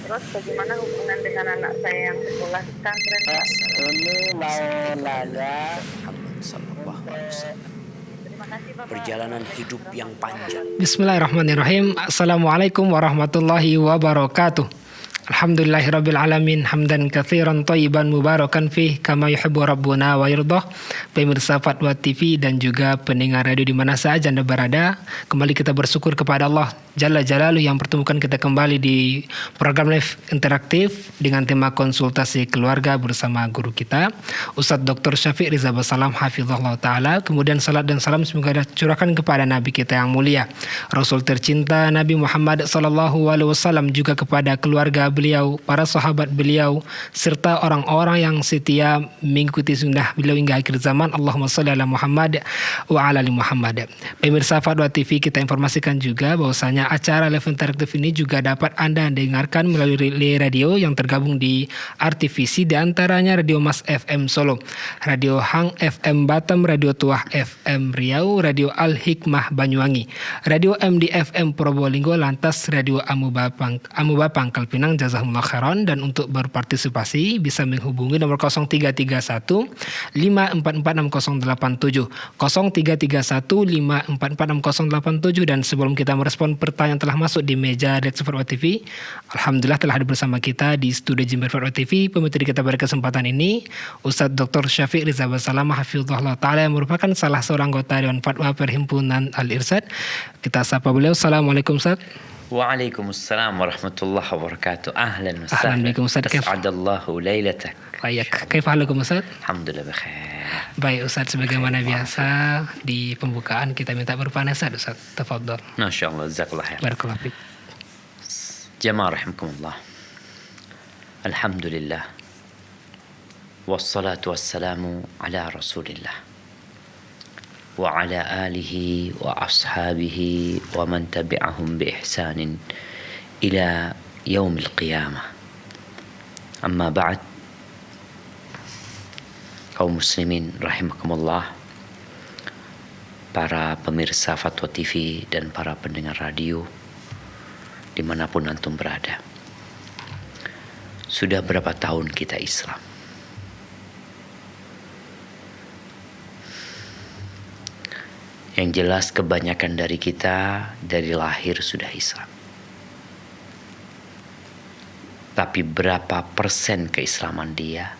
Terus bagaimana hubungan dengan anak saya yang sekolah di pesantren, Pak? Ini mau nanya Muhammad sallallahu alaihi wasallam. Terima kasih, Bapak. Perjalanan hidup yang panjang. Bismillahirrahmanirrahim. Assalamualaikum warahmatullahi wabarakatuh. Alhamdulillahirabbil alamin hamdan katsiran thayyiban mubarakan fih kama yuhibbu rabbuna wa yardah. Pemirsa Fatwa TV dan juga pendengar radio di mana saja Anda berada, kembali kita bersyukur kepada Allah Jalla Jalaluhu yang pertemukan kita kembali di program live interaktif dengan tema konsultasi keluarga bersama guru kita Ustadz Dr. Syafiq Riza Basalam hafizahullah taala. Kemudian salat dan salam semoga dicurahkan kepada nabi kita yang mulia, Rasul tercinta Nabi Muhammad sallallahu alaihi wasallam, juga kepada keluarga beliau, para sahabat beliau, serta orang-orang yang setia mengikuti sunnah beliau hingga akhir zaman. Allahumma shalli ala Muhammad wa ala ali Muhammad. Pemirsa Fatwa TV, kita informasikan juga bahwasanya acara live interaktif ini juga dapat Anda dengarkan melalui radio yang tergabung di RTVC, di antaranya Radio Mas FM Solo, Radio Hang FM Batam, Radio Tuah FM Riau, Radio Al Hikmah Banyuwangi, Radio MD FM Probolinggo, lantas Radio Amuba Pangkal Pinang. Jazakumullah khairan. Dan untuk berpartisipasi bisa menghubungi nomor 0331 5446087 0331 5446087. Dan sebelum kita merespon pertanyaan telah masuk di meja redaksi Fatwa TV, alhamdulillah telah hadir bersama kita di studio Jember Fatwa TV. Pemateri kita pada kesempatan ini Ustadz Dr. Syafiq Riza Basalam hafizahullah taala yang merupakan salah seorang anggota Dewan Fatwa Perhimpunan Al-Irsyad. Kita sapa beliau. Assalamualaikum Ustaz. Waalaikumsalam warahmatullahi wabarakatuh. Ahlan wa sahlan. Ahlan Ustaz. As'adallahu lailatak. Baik, kaifa halukum Ustaz? Alhamdulillah bikhair. Baik Ustaz, sebagaimana biasa di pembukaan kita minta berpanasat Ustaz. Tafadhol. Masyaallah, jazakallah khair. Barakallahu fiik. Jamaah rahimakumullah. Alhamdulillah. Wassalatu wassalamu ala Rasulillah. وعلى آله وأصحابه ومن تبعهم بإحسان إلى يوم القيامة. أما بعد، kaum muslimin rahimakumullah, para pemirsa Fatwa TV dan para pendengar radio dimanapun antum berada. Sudah berapa tahun kita Islam? Yang jelas kebanyakan dari kita dari lahir sudah Islam. Tapi berapa persen keislaman dia?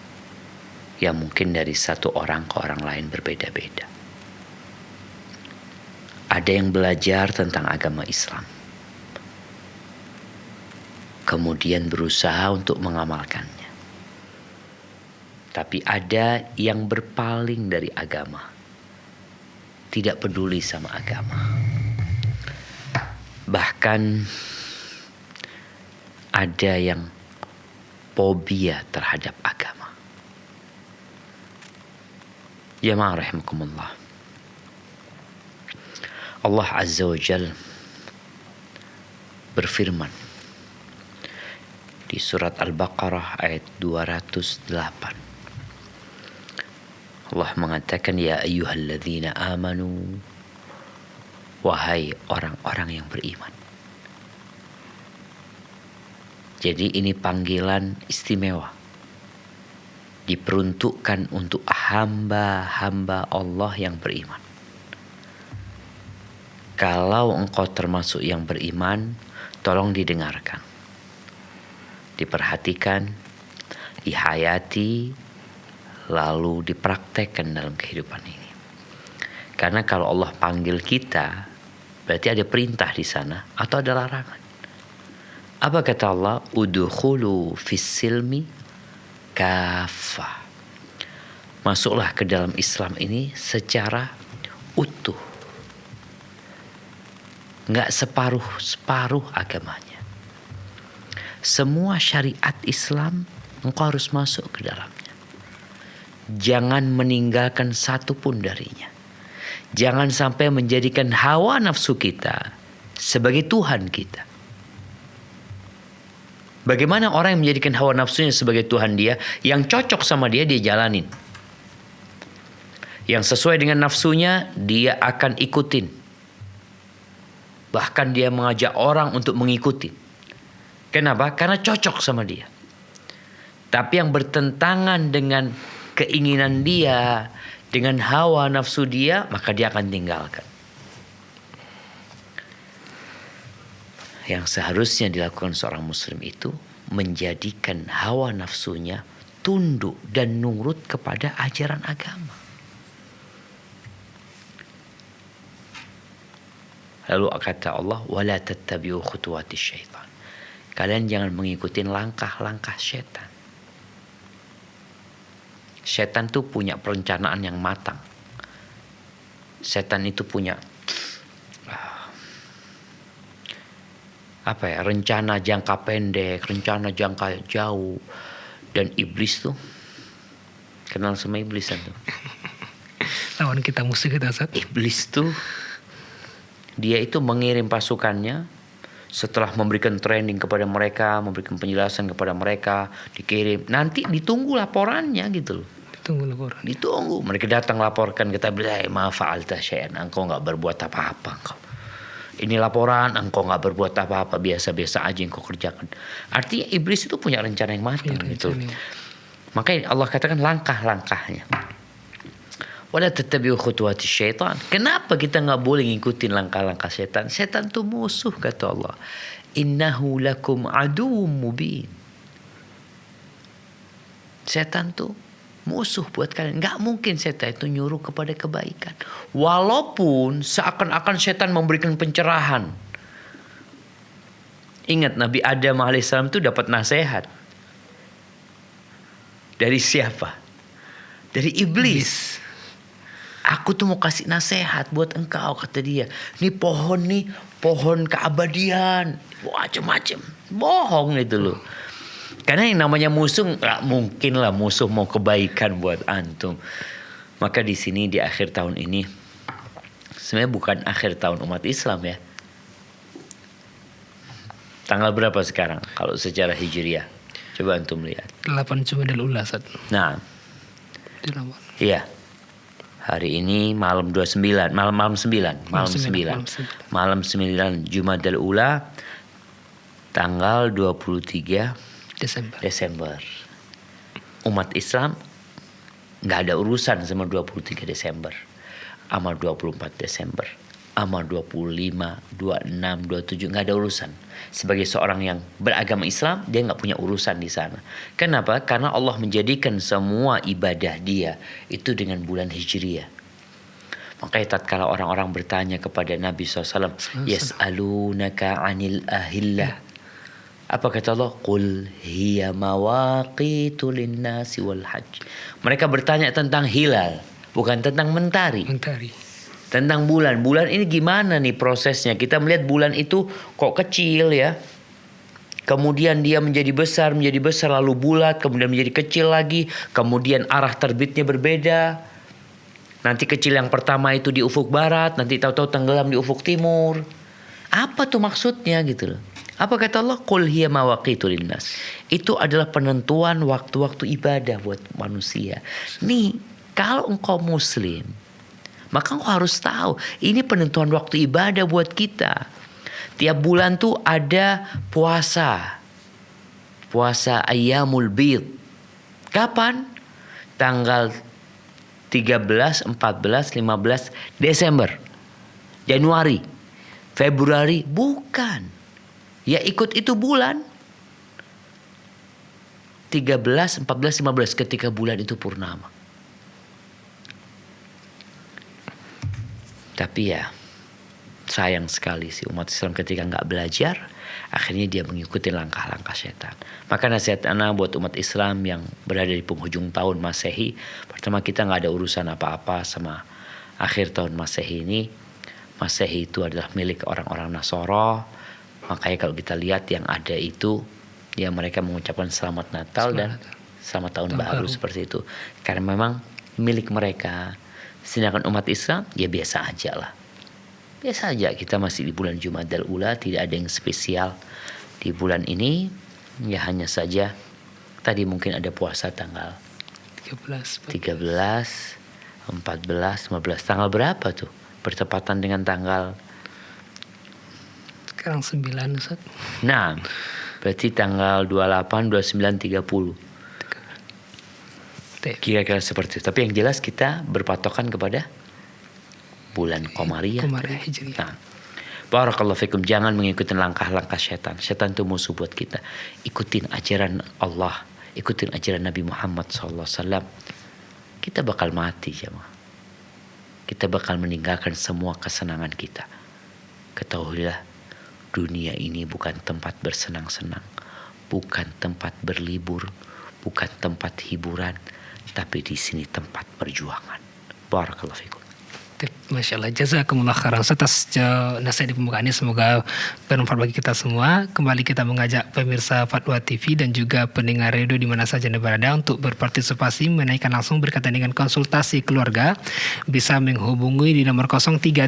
Ya mungkin dari satu orang ke orang lain berbeda-beda. Ada yang belajar tentang agama Islam, kemudian berusaha untuk mengamalkannya. Tapi ada yang berpaling dari agama, tidak peduli sama agama. Bahkan ada yang fobia terhadap agama. Jamaah rahimakumullah. Allah Azza wa Jal berfirman di surat Al-Baqarah ayat 208. Allah mengatakan, ya ayyuhalladzina amanu, wahai orang-orang yang beriman. Jadi ini panggilan istimewa, diperuntukkan untuk hamba-hamba Allah yang beriman. Kalau engkau termasuk yang beriman, tolong didengarkan, diperhatikan, dihayati, lalu dipraktekkan dalam kehidupan ini. Karena kalau Allah panggil kita, berarti ada perintah di sana atau ada larangan. Apa kata Allah? Udkhulu fis silmi kafah. Masuklah ke dalam Islam ini secara utuh. Enggak separuh-separuh agamanya. Semua syariat Islam engkau harus masuk ke dalamnya. Jangan meninggalkan satu pun darinya. Jangan sampai menjadikan hawa nafsu kita sebagai Tuhan kita. Bagaimana orang yang menjadikan hawa nafsunya sebagai Tuhan dia, yang cocok sama dia, dia jalanin. Yang sesuai dengan nafsunya, dia akan ikutin. Bahkan dia mengajak orang untuk mengikuti. Kenapa? Karena cocok sama dia. Tapi yang bertentangan dengan keinginan dia, dengan hawa nafsu dia, maka dia akan tinggalkan. Yang seharusnya dilakukan seorang muslim itu menjadikan hawa nafsunya tunduk dan nurut kepada ajaran agama. Lalu kata Allah, wala tattabi'u khutuwatis syaitan. Kalian jangan mengikuti langkah-langkah setan. Setan itu punya perencanaan yang matang. Setan itu punya rencana jangka pendek, rencana jangka jauh. Dan iblis tuh, kenal sama iblis tuh. Lawan kita, musuh kita, Ustaz. Iblis tuh, dia itu mengirim pasukannya setelah memberikan training kepada mereka, memberikan penjelasan kepada mereka, dikirim. Nanti ditunggu laporannya gitu loh. Ditunggu laporan. Ditunggu. Mereka datang laporkan, kita bilang, maaf fa'alta syai'an, engkau gak berbuat apa-apa engkau. Ini laporan, engkau gak berbuat apa-apa, biasa-biasa aja yang kau kerjakan. Artinya iblis itu punya rencana yang matang gitu. Makanya Allah katakan langkah-langkahnya. Wala tattabi'u khutuwatis syaitan. Kenapa kita gak boleh ngikutin langkah-langkah setan? Setan itu musuh, kata Allah. Innahu lakum aduwwum mubin. Setan tuh musuh buat kalian. Gak mungkin setan itu nyuruh kepada kebaikan. Walaupun seakan-akan setan memberikan pencerahan. Ingat Nabi Adam alaihissalam itu dapat nasihat. Dari siapa? Dari iblis. Aku tuh mau kasih nasihat buat engkau, kata dia. Ini pohon keabadian. Macam-macam. Bohong itu loh. Karena yang namanya musuh, gak mungkin lah musuh mau kebaikan buat antum. Maka di sini di akhir tahun ini, sebenarnya bukan akhir tahun umat Islam ya. Tanggal berapa sekarang kalau secara hijriah? Coba antum lihat. 8 Jumadil Ula, Ustaz. Nah. Iya. Hari ini malam 29, malam 9 Jumadil Ula, tanggal 23 Desember. Umat Islam nggak ada urusan sama 23 Desember, sama 24 Desember, sama 25, 26, 27, nggak ada urusan. Sebagai seorang yang beragama Islam, dia nggak punya urusan di sana. Kenapa? Karena Allah menjadikan semua ibadah dia itu dengan bulan Hijriah. Makanya tatkala orang-orang bertanya kepada Nabi SAW, yas'alunaka 'anil ahillah. Apa kata Allah? Qul hiya mawaqitu linnasi wal hajj. Mereka bertanya tentang hilal, bukan tentang mentari. Tentang bulan. Bulan ini gimana nih prosesnya? Kita melihat bulan itu kok kecil ya. Kemudian dia menjadi besar, lalu bulat, kemudian menjadi kecil lagi. Kemudian arah terbitnya berbeda. Nanti kecil yang pertama itu di ufuk barat, nanti tahu-tahu tenggelam di ufuk timur. Apa tuh maksudnya gitu loh? Apa kata Allah? Qul hiya mawaqitu linnas. Itu adalah penentuan waktu-waktu ibadah buat manusia. Nih, kalau engkau muslim, maka engkau harus tahu ini penentuan waktu ibadah buat kita. Tiap bulan tuh ada puasa. Puasa Ayyamul Bid. Kapan? Tanggal 13, 14, 15 Desember. Januari. Februari. Bukan. Ya ikut itu bulan. 13, 14, 15 ketika bulan itu purnama. Tapi ya sayang sekali sih umat Islam ketika gak belajar, akhirnya dia mengikuti langkah-langkah setan. Maka nasihat ana buat umat Islam yang berada di penghujung tahun Masehi, pertama kita gak ada urusan apa-apa sama akhir tahun Masehi ini. Masehi itu adalah milik orang-orang Nasara. Makanya kalau kita lihat yang ada itu, ya mereka mengucapkan selamat Natal dan selamat tahun baru seperti itu. Karena memang milik mereka. Sedangkan umat Islam ya biasa aja lah. Biasa aja, kita masih di bulan Jumadil Ula, tidak ada yang spesial di bulan ini. Ya hanya saja tadi mungkin ada puasa tanggal 13, 14, 15. Tanggal berapa tuh? Bertepatan dengan tanggal sekarang 9, Ustaz. Nah, Berarti tanggal 28, 29, 30. Kira-kira seperti itu. Tapi yang jelas kita berpatokan kepada bulan Qamariyah. Qamariyah Hijriyah. Nah, barakallahu fikum, jangan mengikuti langkah-langkah setan. Setan itu musuh buat kita. Ikutin ajaran Allah, ikutin ajaran Nabi Muhammad SAW. Kita bakal mati, jemaah. Kita bakal meninggalkan semua kesenangan kita. Ketahuilah, dunia ini bukan tempat bersenang-senang, bukan tempat berlibur, bukan tempat hiburan, tapi di sini tempat perjuangan. Barakallahu fikum. Masya Allah, jazakumullah khairan atas nasihat di pembukaan ini. Semoga bermanfaat bagi kita semua. Kembali kita mengajak pemirsa Fatwa TV dan juga pendengar radio di mana saja Anda berada untuk berpartisipasi, menaikkan langsung berkaitan dengan konsultasi keluarga. Bisa menghubungi di nomor 0331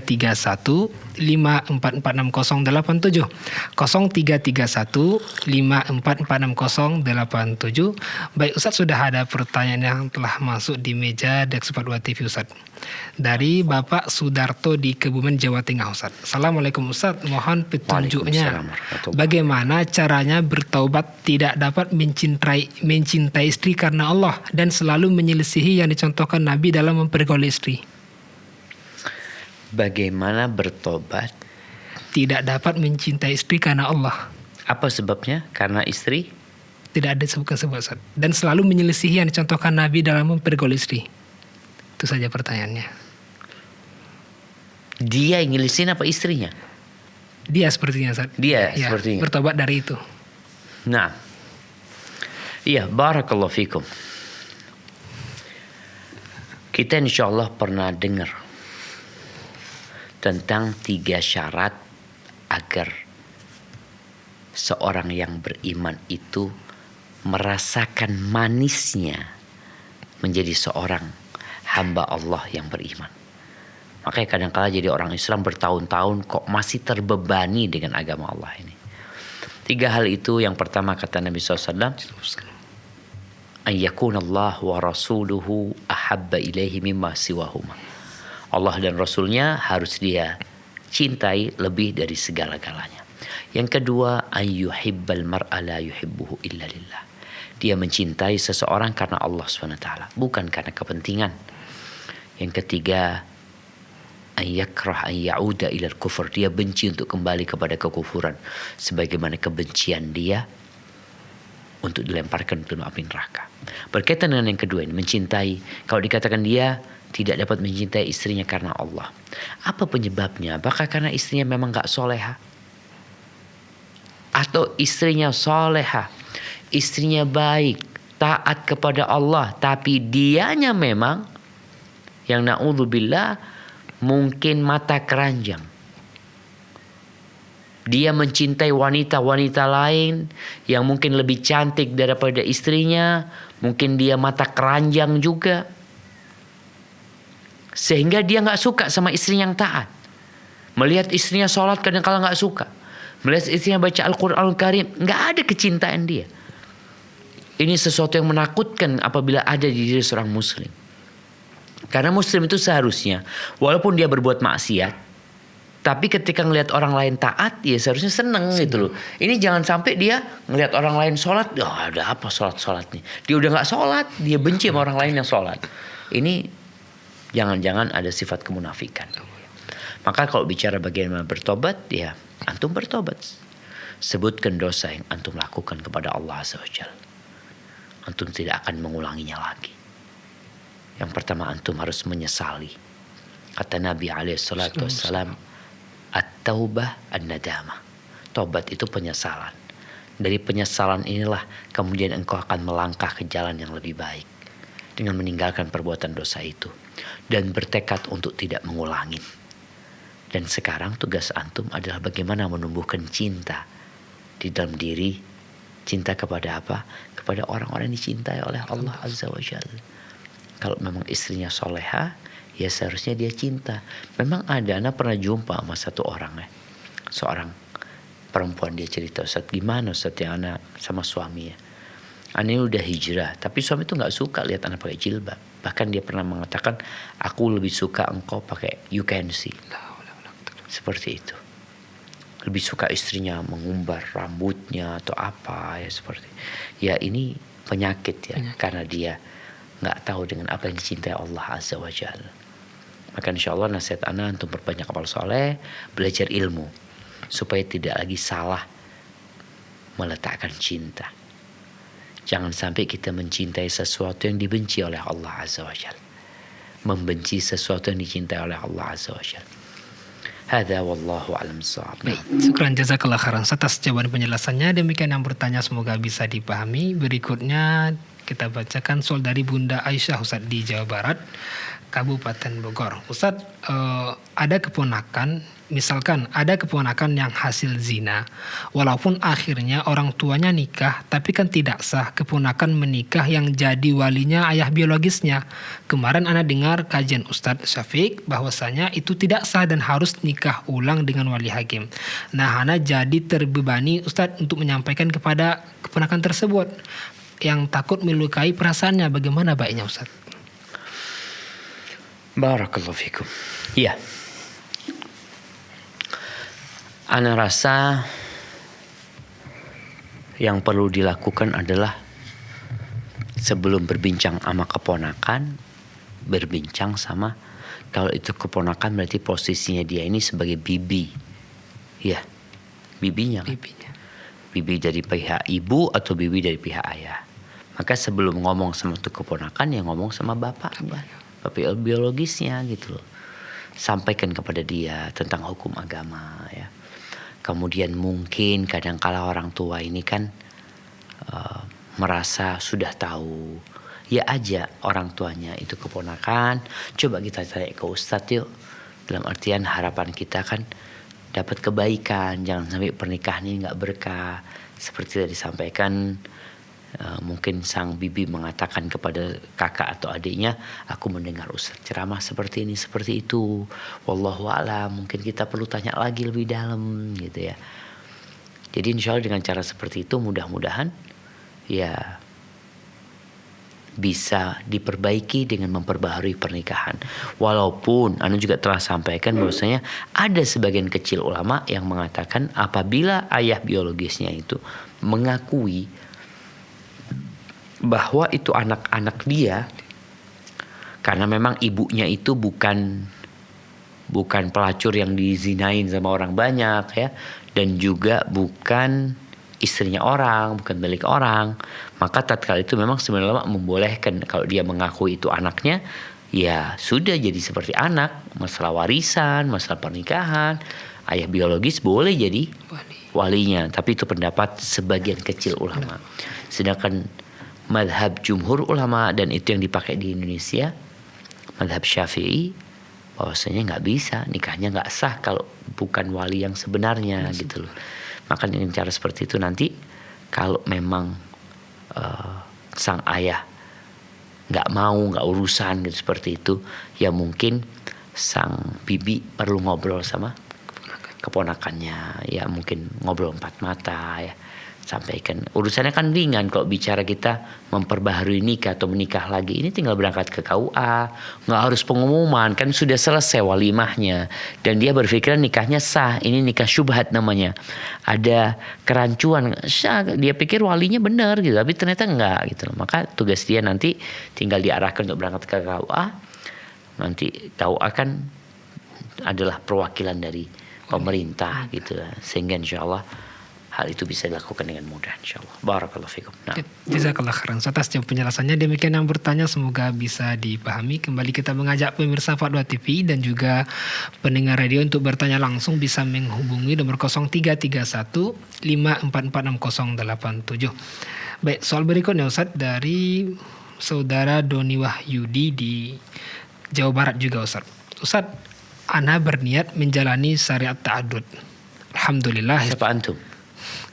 544087, 0331 544087. Baik Ustaz, sudah ada pertanyaan yang telah masuk di meja Dex Fatwa TV Ustaz. Dari Bapak Sudarto di Kebumen, Jawa Tengah Ustaz. Assalamualaikum Ustaz, mohon petunjuknya. Bagaimana caranya bertaubat tidak dapat mencintai istri karena Allah dan selalu menyelisihi yang dicontohkan Nabi dalam mempergauli istri. Bagaimana bertobat tidak dapat mencintai istri karena Allah? Apa sebabnya? Karena istri? Tidak ada sebab Ustaz. Dan selalu menyelisihi yang dicontohkan Nabi dalam mempergauli istri. Itu saja pertanyaannya. Dia yang ngelisin apa istrinya? Dia sepertinya Ustaz. Dia ya, sepertinya. Bertobat dari itu. Nah. Iya, barakallahu fikum. Kita insyaallah pernah dengar tentang 3 syarat agar seorang yang beriman itu merasakan manisnya menjadi seorang hamba Allah yang beriman. Makanya kadang-kala jadi orang Islam bertahun-tahun kok masih terbebani dengan agama Allah ini. 3 hal itu, yang pertama kata Nabi SAW, ayyakunallah wa rasuluhu ahabba ilaihi mimma siwahuma. Allah dan Rasulnya harus dia cintai lebih dari segala-galanya. Yang kedua, ayyuhibbal mar'a la yuhibbuhu illa lillah. Dia mencintai seseorang karena Allah SWT, bukan karena kepentingan. Yang ketiga, ayyakrah ayyauda ilal kufur. Dia benci untuk kembali kepada kekufuran, sebagaimana kebencian dia untuk dilemparkan ke dalam api neraka. Berkaitan dengan yang kedua ini, mencintai. Kalau dikatakan dia tidak dapat mencintai istrinya karena Allah, apa penyebabnya? Apakah karena istrinya memang gak soleha? Atau istrinya soleha, istrinya baik, taat kepada Allah, tapi dianya memang yang na'udzubillah mungkin mata keranjang. Dia mencintai wanita-wanita lain yang mungkin lebih cantik daripada istrinya. Mungkin dia mata keranjang juga. Sehingga dia gak suka sama istrinya yang taat. Melihat istrinya sholat kadang-kala gak suka. Melihat istrinya baca Al-Quranul Karim, gak ada kecintaan dia. Ini sesuatu yang menakutkan apabila ada di diri seorang muslim. Karena muslim itu seharusnya, walaupun dia berbuat maksiat, tapi ketika ngelihat orang lain taat, ya seharusnya seneng gitu loh. Ini jangan sampai dia ngelihat orang lain sholat, ada apa sholat nih. Dia udah gak sholat, dia benci sama orang lain yang sholat. Ini jangan-jangan ada sifat kemunafikan. Maka kalau bicara bagaimana bertobat, ya antum bertobat. Sebutkan dosa yang antum lakukan kepada Allah Azza wa Jalla. Antum tidak akan mengulanginya lagi. Yang pertama, antum harus menyesali. Kata Nabi SAW, at-taubah an-nadamah. Tobat itu penyesalan. Dari penyesalan inilah kemudian engkau akan melangkah ke jalan yang lebih baik. Dengan meninggalkan perbuatan dosa itu. Dan bertekad untuk tidak mengulangi. Dan sekarang tugas antum adalah bagaimana menumbuhkan cinta di dalam diri. Cinta kepada apa? Kepada orang-orang yang dicintai oleh Allah Azza wa Jalla. Kalau memang istrinya soleha, ya seharusnya dia cinta. Memang ada, anak pernah jumpa sama satu orang seorang perempuan, dia cerita, Ustaz gimana Ustaz yang anak sama suaminya. Anak ini udah hijrah, tapi suami itu gak suka lihat anak pakai jilbab. Bahkan dia pernah mengatakan, aku lebih suka engkau pakai you can see. Seperti itu. lebih suka istrinya mengumbar rambutnya atau apa ya seperti. Ya ini penyakit ya, karena dia nggak tahu dengan apa yang dicintai Allah Azza wa Jalla. Maka insya Allah nasihat ana untuk berbanyak amal soleh, belajar ilmu supaya tidak lagi salah meletakkan cinta. Jangan sampai kita mencintai sesuatu yang dibenci oleh Allah Azza wa Jalla, membenci sesuatu yang dicintai oleh Allah Azza wa Jalla. Hadza wallahu a'lam bissawab. Syukran jazakallah khairan atas jawaban penjelasannya. Demikian yang bertanya semoga bisa dipahami. Berikutnya kita bacakan soal dari Bunda Aisyah Ustaz di Jawa Barat, Kabupaten Bogor. Ustaz, ada keponakan, misalkan ada keponakan yang hasil zina, walaupun akhirnya orang tuanya nikah, tapi kan tidak sah keponakan menikah yang jadi walinya ayah biologisnya. Kemarin ana dengar kajian Ustadz Syafiq bahwasanya itu tidak sah dan harus nikah ulang dengan wali hakim. Nah, ana jadi terbebani Ustadz untuk menyampaikan kepada keponakan tersebut yang takut melukai perasaannya. Bagaimana baiknya Ustadz? Barakallahu fikum. Ya. Ana rasa yang perlu dilakukan adalah sebelum berbincang sama keponakan, berbincang sama, kalau itu keponakan berarti posisinya dia ini sebagai bibi. Ya, bibinya kan? Bibi dari pihak ibu atau bibi dari pihak ayah. Maka sebelum ngomong sama tuh keponakan, ya ngomong sama bapaknya, bapak biologisnya gitu loh. Sampaikan kepada dia tentang hukum agama ya. Kemudian mungkin kadang-kala orang tua ini kan merasa sudah tahu. Ya aja orang tuanya itu keponakan. Coba kita tanya ke Ustadz yuk. Dalam artian harapan kita kan dapat kebaikan. Jangan sampai pernikahan ini gak berkah. Seperti tadi disampaikan, mungkin sang bibi mengatakan kepada kakak atau adiknya, aku mendengar Ustadz ceramah seperti ini, seperti itu. Wallahu a'lam, mungkin kita perlu tanya lagi lebih dalam gitu ya. Jadi insya Allah dengan cara seperti itu mudah-mudahan ya bisa diperbaiki dengan memperbaharui pernikahan. Walaupun anu juga telah sampaikan bahwasanya ada sebagian kecil ulama yang mengatakan apabila ayah biologisnya itu mengakui bahwa itu anak-anak dia, karena memang ibunya itu bukan pelacur yang dizinain sama orang banyak ya, dan juga bukan istrinya orang, bukan milik orang, maka tatkala itu memang sebenarnya membolehkan kalau dia mengakui itu anaknya, ya sudah jadi seperti anak. Masalah warisan, masalah pernikahan, ayah biologis boleh jadi walinya, tapi itu pendapat sebagian kecil ulama. Sedangkan madhab jumhur ulama, dan itu yang dipakai di Indonesia, madhab Syafi'i, bahwasanya nggak bisa, nikahnya nggak sah kalau bukan wali yang sebenarnya gitu loh. Maka dengan cara seperti itu nanti kalau memang sang ayah nggak mau, nggak urusan gitu seperti itu, ya mungkin sang bibi perlu ngobrol sama keponakannya, ya mungkin ngobrol empat mata ya. Sampaikan urusannya kan ringan kalau bicara kita memperbaharui nikah atau menikah lagi, ini tinggal berangkat ke KUA, nggak harus pengumuman, kan sudah selesai walimahnya dan dia berpikiran nikahnya sah. Ini nikah syubhat namanya, ada kerancuan, dia pikir walinya benar gitu, tapi ternyata enggak gitu. Maka tugas dia nanti tinggal diarahkan untuk berangkat ke KUA. Nanti KUA kan adalah perwakilan dari pemerintah gitu, sehingga insyaallah hal itu bisa dilakukan dengan mudah insyaallah. Barakallahu fikum. Nah. Jazakallah khairan atas penjelasannya. Demikian yang bertanya semoga bisa dipahami. Kembali kita mengajak pemirsa Fatwa TV dan juga pendengar radio untuk bertanya langsung bisa menghubungi nomor 0331 5446087. Baik, soal berikutnya Ustaz dari saudara Doni Wahyudi di Jawa Barat juga Ustaz. Ustaz, ana berniat menjalani syariat ta'adud. Alhamdulillah. Siapa antum?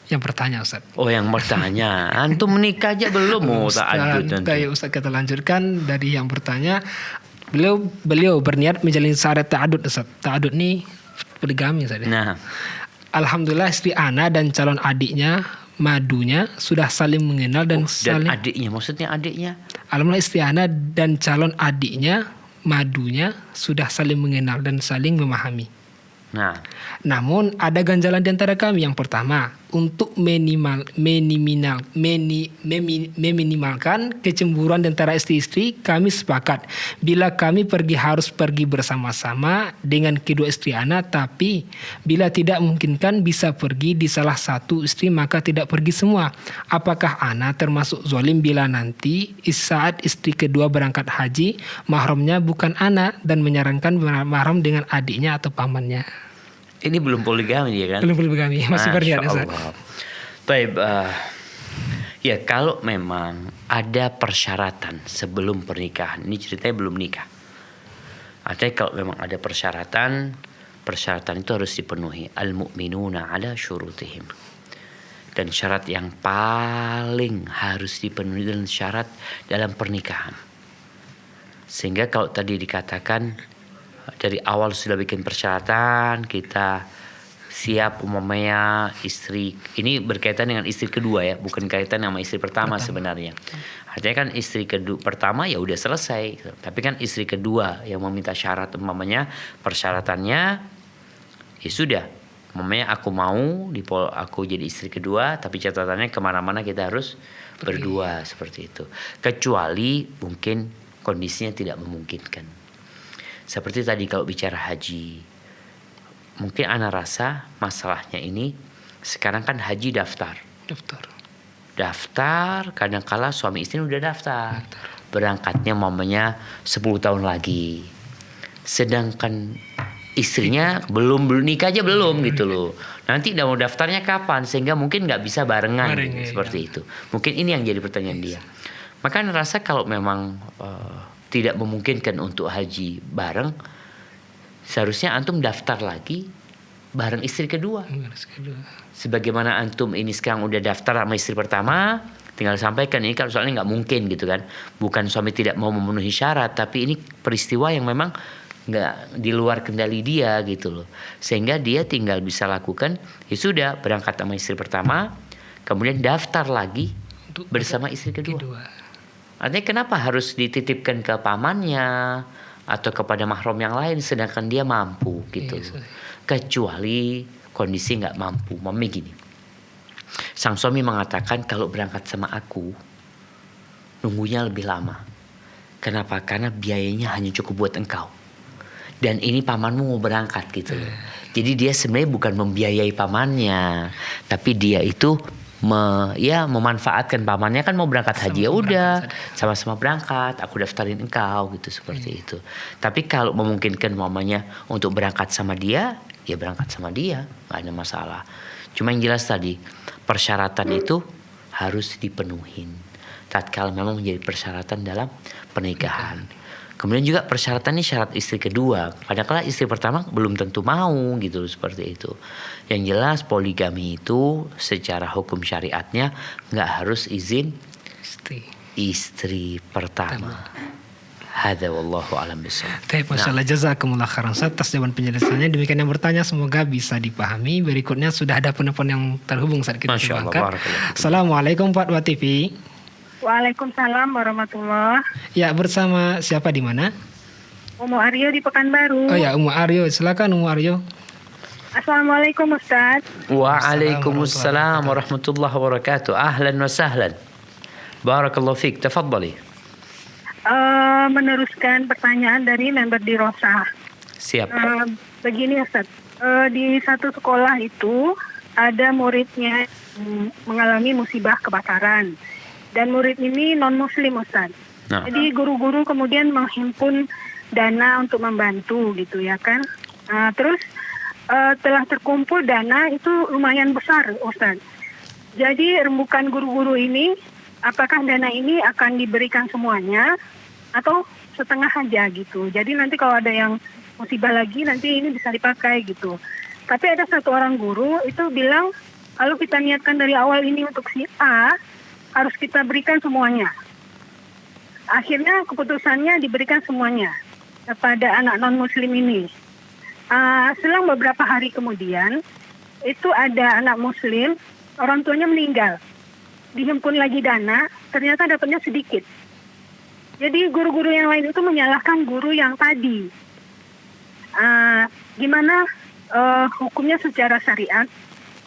Yang bertanya Ustaz. Oh, yang bertanya. Antum menikah aja belum mau ta'adud nanti. Ustaz, kita lanjutkan dari yang bertanya. Beliau berniat menjalani syariat ta'adud Ustaz. Ta'adud ini poligami Ustaz. Nah. Alhamdulillah istri ana dan calon adiknya madunya sudah saling mengenal dan saling. Dan adiknya, maksudnya adiknya? Alhamdulillah istri ana dan calon adiknya madunya sudah saling mengenal dan saling memahami. Nah, Namun ada ganjalan di antara kami. Yang pertama, untuk meminimalkan kecemburuan di antara istri-istri, kami sepakat bila kami pergi harus pergi bersama-sama dengan kedua istri ana, tapi bila tidak memungkinkan bisa pergi di salah satu istri maka tidak pergi semua. Apakah ana termasuk zalim bila nanti saat istri kedua berangkat haji mahramnya bukan ana dan menyarankan mahram dengan adiknya atau pamannya? ini belum poligami ya kan? Belum kami masih berniat ya, Ustaz. Baik, ya kalau memang ada persyaratan sebelum pernikahan, ini ceritanya belum nikah. Artinya kalau memang ada persyaratan itu harus dipenuhi. Al-mu'minuna ala syurutihim. Dan syarat yang paling harus dipenuhi dan syarat dalam pernikahan. Sehingga kalau tadi dikatakan dari awal sudah bikin persyaratan, kita siap umpamanya istri, ini berkaitan dengan istri kedua ya, bukan kaitan sama istri pertama sebenarnya. Artinya kan istri kedua pertama ya udah selesai, tapi kan istri kedua yang meminta syarat umpamanya persyaratannya ya sudah, umpamanya aku mau aku jadi istri kedua, tapi catatannya kemana-mana kita harus berdua seperti itu. Kecuali mungkin kondisinya tidak memungkinkan. Seperti tadi kalau bicara haji, mungkin ana rasa masalahnya ini sekarang kan haji daftar. Kadang-kala suami istri udah daftar. Berangkatnya mamanya 10 tahun lagi. Sedangkan istrinya belum nikah aja belum gitu loh. Nanti udah mau daftarnya kapan, sehingga mungkin nggak bisa barengan seperti itu. Mungkin ini yang jadi pertanyaan dia. Maka ana rasa kalau memang tidak memungkinkan untuk haji bareng, seharusnya antum daftar lagi bareng istri kedua. Sebagaimana antum ini sekarang udah daftar sama istri pertama, tinggal sampaikan ini kan soalnya nggak mungkin gitu kan. Bukan suami tidak mau memenuhi syarat, tapi ini peristiwa yang memang nggak di luar kendali dia gitu loh. Sehingga dia tinggal bisa lakukan, ya sudah berangkat sama istri pertama, kemudian daftar lagi bersama istri kedua. Artinya kenapa harus dititipkan ke pamannya atau kepada mahram yang lain sedangkan dia mampu gitu. Kecuali kondisi nggak mampu. Mami gini, sang suami mengatakan kalau berangkat sama aku nunggunya lebih lama. Kenapa? Karena biayanya hanya cukup buat engkau. Dan ini pamanmu mau berangkat gitu. Jadi dia sebenarnya bukan membiayai pamannya, tapi dia itu memanfaatkan pamannya kan mau berangkat haji, ya udah sama-sama berangkat, aku daftarin engkau gitu seperti itu. Tapi kalau memungkinkan mamanya untuk berangkat sama dia, ya berangkat sama dia, nggak ada masalah. Cuma yang jelas tadi persyaratan itu harus dipenuhi tatkala memang menjadi persyaratan dalam pernikahan. Kemudian juga persyaratan ini syarat istri kedua. Kadang-kala istri pertama belum tentu mau gitu seperti itu. Yang jelas poligami itu secara hukum syariatnya nggak harus izin istri pertama. Hadza wallahu a'lam bishawab. Masyaallah, jazakumullah khairan atas jawaban penjelasannya. Demikian yang bertanya semoga bisa dipahami. Berikutnya sudah ada penelpon yang terhubung saat kita angkat. Assalamualaikum Pak Dua TV. Waalaikumsalam warahmatullah. Ya, bersama siapa di mana? Umu Aryo di Pekanbaru. Oh ya, Umu Aryo. Silakan Umu Aryo. Assalamualaikum Ustaz. Waalaikumsalam warahmatullahi wabarakatuh. Ahlan wa sahlan. Barakallahu fiik. Tafadhali. Meneruskan pertanyaan dari member di Rosa. Siap. Begini Ustaz. Di satu sekolah itu ada muridnya mengalami musibah kebakaran. Dan murid ini non-muslim Ustaz. Jadi guru-guru kemudian menghimpun dana untuk membantu gitu ya kan. Terus telah terkumpul dana itu lumayan besar Ustaz. Jadi rembukan guru-guru ini, apakah dana ini akan diberikan semuanya atau setengah aja gitu. Jadi nanti kalau ada yang musibah lagi nanti ini bisa dipakai gitu. Tapi ada satu orang guru itu bilang kalau kita niatkan dari awal ini untuk si A, harus kita berikan semuanya. Akhirnya keputusannya diberikan semuanya kepada anak non-muslim ini. Selang beberapa hari kemudian, itu ada anak muslim, orang tuanya meninggal. Dihimpun lagi dana, ternyata dapatnya sedikit. Jadi guru-guru yang lain itu menyalahkan guru yang tadi. Gimana hukumnya secara syariat,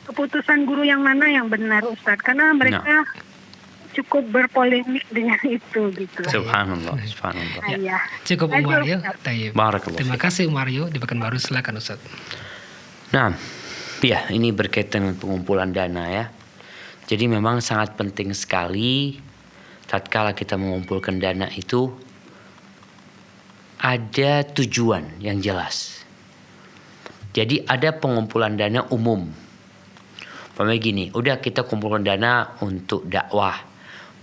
keputusan guru yang mana yang benar Ustadz? Karena mereka cukup berpolemik dengan itu gitu. Subhanallah, subhanallah. Iya. Cukup Umar ya. Tayyib. Barakallah. Terima kasih Umar di Pekanbaru, silakan Ustaz. Nah, ya ini berkaitan dengan pengumpulan dana ya. Jadi memang sangat penting sekali tatkala kita mengumpulkan dana itu ada tujuan yang jelas. Jadi ada pengumpulan dana umum. Umpamanya gini, udah kita kumpulkan dana untuk dakwah.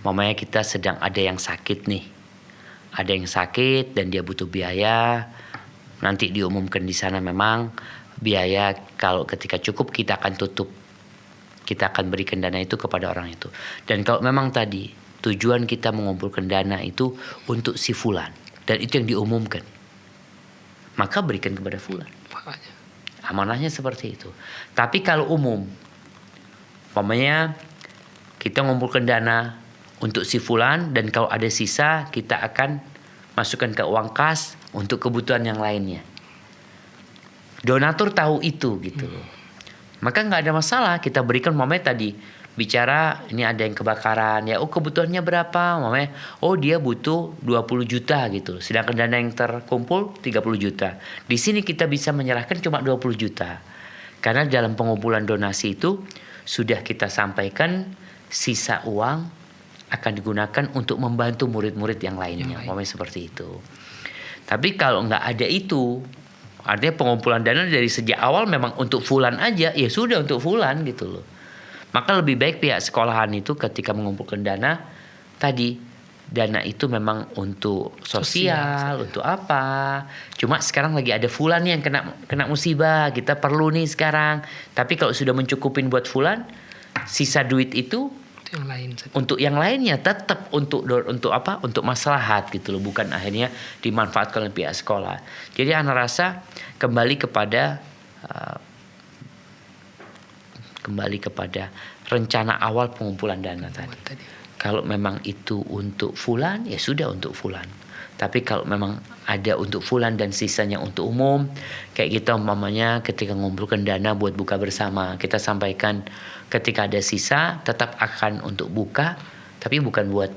Umpamanya kita sedang ada yang sakit nih. Ada yang sakit dan dia butuh biaya. Nanti diumumkan di sana memang biaya kalau ketika cukup kita akan tutup. Kita akan berikan dana itu kepada orang itu. Dan kalau memang tadi tujuan kita mengumpulkan dana itu untuk si fulan dan itu yang diumumkan, maka berikan kepada fulan. Amanahnya seperti itu. Tapi kalau umum, umpamanya kita mengumpulkan dana untuk si fulan dan kalau ada sisa kita akan masukkan ke uang kas untuk kebutuhan yang lainnya. Donatur tahu itu gitu. Maka nggak ada masalah kita berikan. Umpamanya tadi bicara ini ada yang kebakaran ya, oh kebutuhannya berapa? Umpamanya oh dia butuh 20 juta gitu. Sedangkan dana yang terkumpul 30 juta. Di sini kita bisa menyerahkan cuma 20 juta. Karena dalam pengumpulan donasi itu sudah kita sampaikan sisa uang akan digunakan untuk membantu murid-murid yang lainnya. Umpamanya seperti itu. Tapi kalau nggak ada itu, artinya pengumpulan dana dari sejak awal memang untuk fulan aja, ya sudah untuk fulan gitu loh. Maka lebih baik pihak sekolahan itu ketika mengumpulkan dana tadi, dana itu memang untuk sosial untuk apa. Cuma sekarang lagi ada fulan yang kena musibah, kita perlu nih sekarang. Tapi kalau sudah mencukupin buat fulan, sisa duit itu yang lain. Untuk yang lainnya tetap untuk apa? Untuk maslahat gitu loh, bukan akhirnya dimanfaatkan oleh pihak sekolah. Jadi anak rasa kembali kepada rencana awal pengumpulan dana tadi. Kalau memang itu untuk fulan, ya sudah untuk fulan. Tapi kalau memang ada untuk fulan dan sisanya untuk umum, kayak kita umpamanya ketika mengumpulkan dana buat buka bersama, kita sampaikan ketika ada sisa tetap akan untuk buka, tapi bukan buat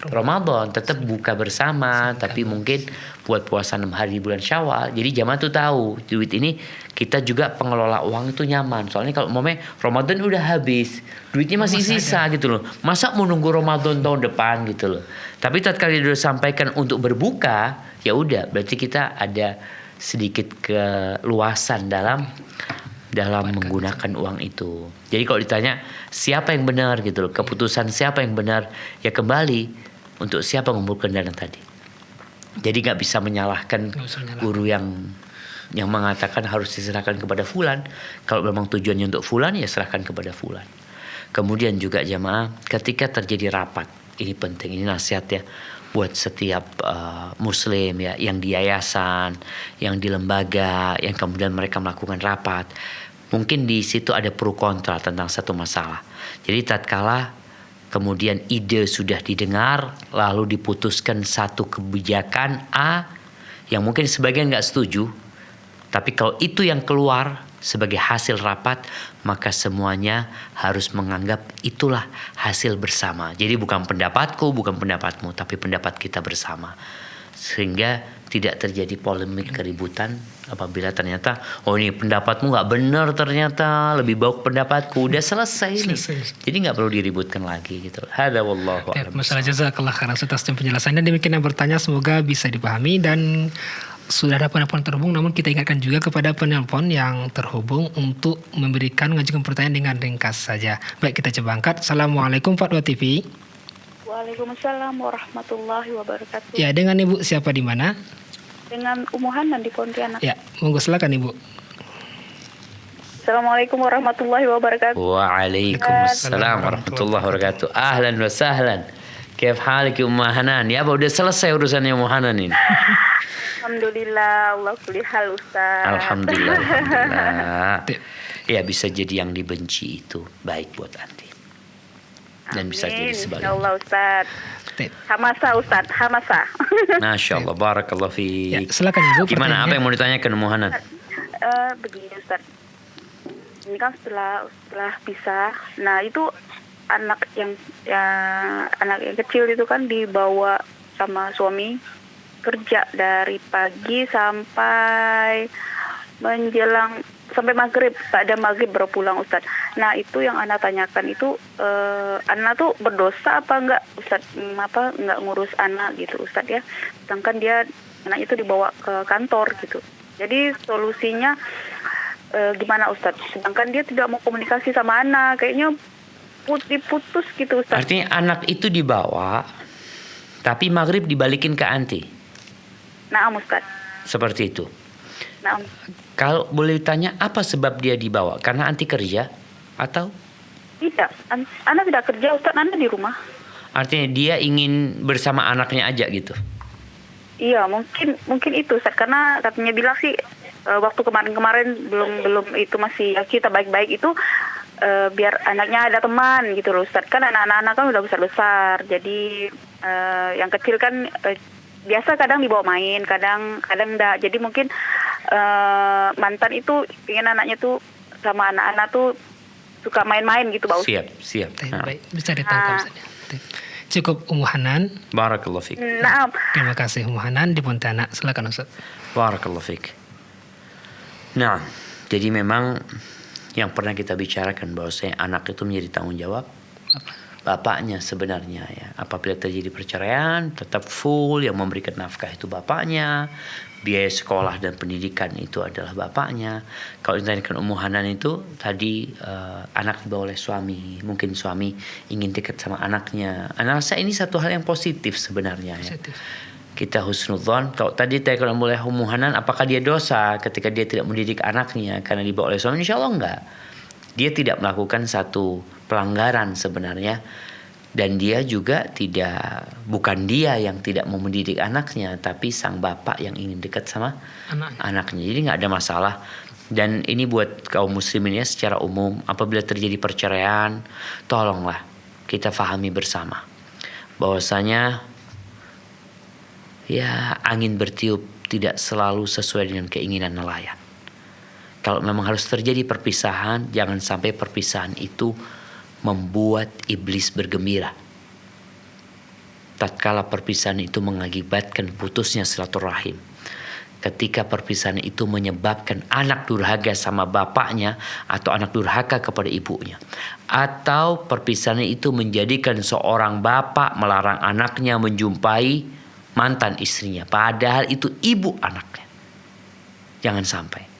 Ramadan, tetap buka bersama, tapi mungkin buat puasa 6 hari bulan Syawal. Jadi jamaah tuh tahu duit ini kita juga pengelola uang itu nyaman. Soalnya kalau umpamanya Ramadan udah habis, duitnya masih sisa gitu loh. Masa mau nunggu Ramadan tahun depan gitu loh. Tapi tatkala dia sampaikan untuk berbuka, ya udah berarti kita ada sedikit keluasan dalam menggunakan uang itu. Jadi kalau ditanya siapa yang benar gitu loh, keputusan siapa yang benar, ya kembali untuk siapa mengumpulkan dana tadi. Jadi nggak bisa menyalahkan guru yang mengatakan harus diserahkan kepada fulan. Kalau memang tujuannya untuk fulan, ya serahkan kepada fulan. Kemudian juga jamaah, ketika terjadi rapat, ini penting, ini nasihat ya buat setiap muslim ya, yang di yayasan, yang di lembaga, yang kemudian mereka melakukan rapat. Mungkin di situ ada pro kontra tentang satu masalah. Jadi tatkala kemudian ide sudah didengar, lalu diputuskan satu kebijakan A yang mungkin sebagian nggak setuju, tapi kalau itu yang keluar sebagai hasil rapat, maka semuanya harus menganggap itulah hasil bersama. Jadi bukan pendapatku, bukan pendapatmu, tapi pendapat kita bersama. Sehingga tidak terjadi polemik, keributan apabila ternyata oh ini pendapatmu nggak benar, ternyata lebih baik pendapatku. Udah selesai. Jadi nggak perlu diributkan lagi gitu. Hada wallahu a'lam. Masalah jazakallah khairan atas penjelasannya. Demikian yang bertanya semoga bisa dipahami dan sudah ada penelpon terhubung, namun kita ingatkan juga kepada penelpon yang terhubung untuk memberikan mengajukan pertanyaan dengan ringkas saja. Baik, kita coba angkat. Assalamualaikum Fatwa TV. Waalaikumsalam warahmatullahi wabarakatuh. Ya, dengan Ibu siapa di mana? Dengan Ummu Hanan di Pontianak. Ya, monggo silakan Ibu. Assalamualaikum warahmatullahi wabarakatuh. Waalaikumsalam warahmatullahi wabarakatuh. Ahlan wa sahlan. Kaif halik Ummu Hanan? Ya, udah selesai urusannya Ummu Hanan ini. Alhamdulillah, Allah kulli hal Ustaz. Alhamdulillah. Ya, bisa jadi yang dibenci itu baik buat anti. Dan bisa jadi sebaliknya. Insya Allah Ustaz. Hamasa Ustaz, hamasa. Masya Allah, barakallah fiik. Ya, silakan Ibu. Gimana, apa yang mau ditanyakan Ummu Hanan? begini Ustaz. Ini kan setelah pisah. Nah, itu anak yang kecil itu kan dibawa sama suami kerja dari pagi sampai menjelang sampai maghrib, pada maghrib baru pulang Ustaz. Nah itu yang Ana tanyakan itu, Ana tuh berdosa apa enggak Ustaz, enggak ngurus anak gitu Ustaz ya, sedangkan dia anak itu dibawa ke kantor gitu. Jadi solusinya gimana Ustaz, sedangkan dia tidak mau komunikasi sama anak, kayaknya putus gitu Ustaz. Artinya anak itu dibawa tapi maghrib dibalikin ke anti. Naam Ustaz. Seperti itu. Naam. Kalau boleh tanya, apa sebab dia dibawa? Karena anti kerja atau? Tidak, Ana tidak kerja Ustaz, Ana di rumah. Artinya dia ingin bersama anaknya aja gitu? Iya, mungkin itu Ustaz, karena katanya bilang sih waktu kemarin belum itu masih ya, kita baik-baik itu biar anaknya ada teman gitu loh Ustaz. Kan anak-anak kan udah besar-besar, jadi yang kecil kan biasa kadang dibawa main, kadang enggak. Jadi mungkin mantan itu ingin anaknya tuh sama anak-anak tuh suka main-main gitu Pak Ustaz. Siap. Baik, bisa ditangkap saja. Cukup Ummu Hanan. Barakallahu fiik. Nah, Terima kasih Ummu Hanan di Pontianak. Silakan Ustaz. Barakallahu fiik. Nah, jadi memang yang pernah kita bicarakan bahwasanya anak itu menjadi tanggung jawab bapaknya sebenarnya ya. Apabila terjadi perceraian, tetap full yang memberikan nafkah itu bapaknya, biaya sekolah dan pendidikan itu adalah bapaknya. Kalau ditanyakan Ummu Hanan itu tadi anak dibawa oleh suami, mungkin suami ingin dekat sama anaknya. Anak rasa ini satu hal yang positif sebenarnya ya. Kita husnudzon. Kalau tadi ditanyakan oleh Ummu Hanan, apakah dia dosa ketika dia tidak mendidik anaknya karena dibawa oleh suami? Insya Allah enggak. Dia tidak melakukan satu pelanggaran sebenarnya, dan dia juga bukan dia yang tidak mau mendidik anaknya, tapi sang bapak yang ingin dekat sama anaknya. Jadi nggak ada masalah. Dan ini buat kaum muslimin ya secara umum, apabila terjadi perceraian, tolonglah kita fahami bersama bahwasanya ya angin bertiup tidak selalu sesuai dengan keinginan nelayan. Kalau memang harus terjadi perpisahan, jangan sampai perpisahan itu membuat iblis bergembira. Tatkala perpisahan itu mengakibatkan putusnya silaturahim, ketika perpisahan itu menyebabkan anak durhaka sama bapaknya atau anak durhaka kepada ibunya, atau perpisahan itu menjadikan seorang bapak melarang anaknya menjumpai mantan istrinya, padahal itu ibu anaknya. Jangan sampai.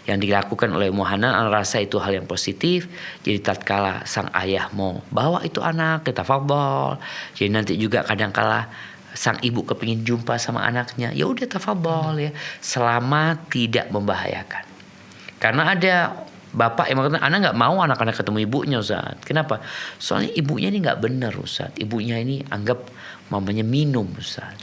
Yang dilakukan oleh Ummu Hanan, Ana rasa itu hal yang positif. Jadi tatkala sang ayah mau bawa itu anak, kita tafadhol. Jadi nanti juga kadangkala sang ibu kepingin jumpa sama anaknya, ya udah tafadhol ya, selama tidak membahayakan. Karena ada bapak yang mengatakan, anak nggak mau anak-anak ketemu ibunya Ustaz. Kenapa? Soalnya ibunya ini nggak benar Ustaz. Ibunya ini anggap mamanya minum Ustaz.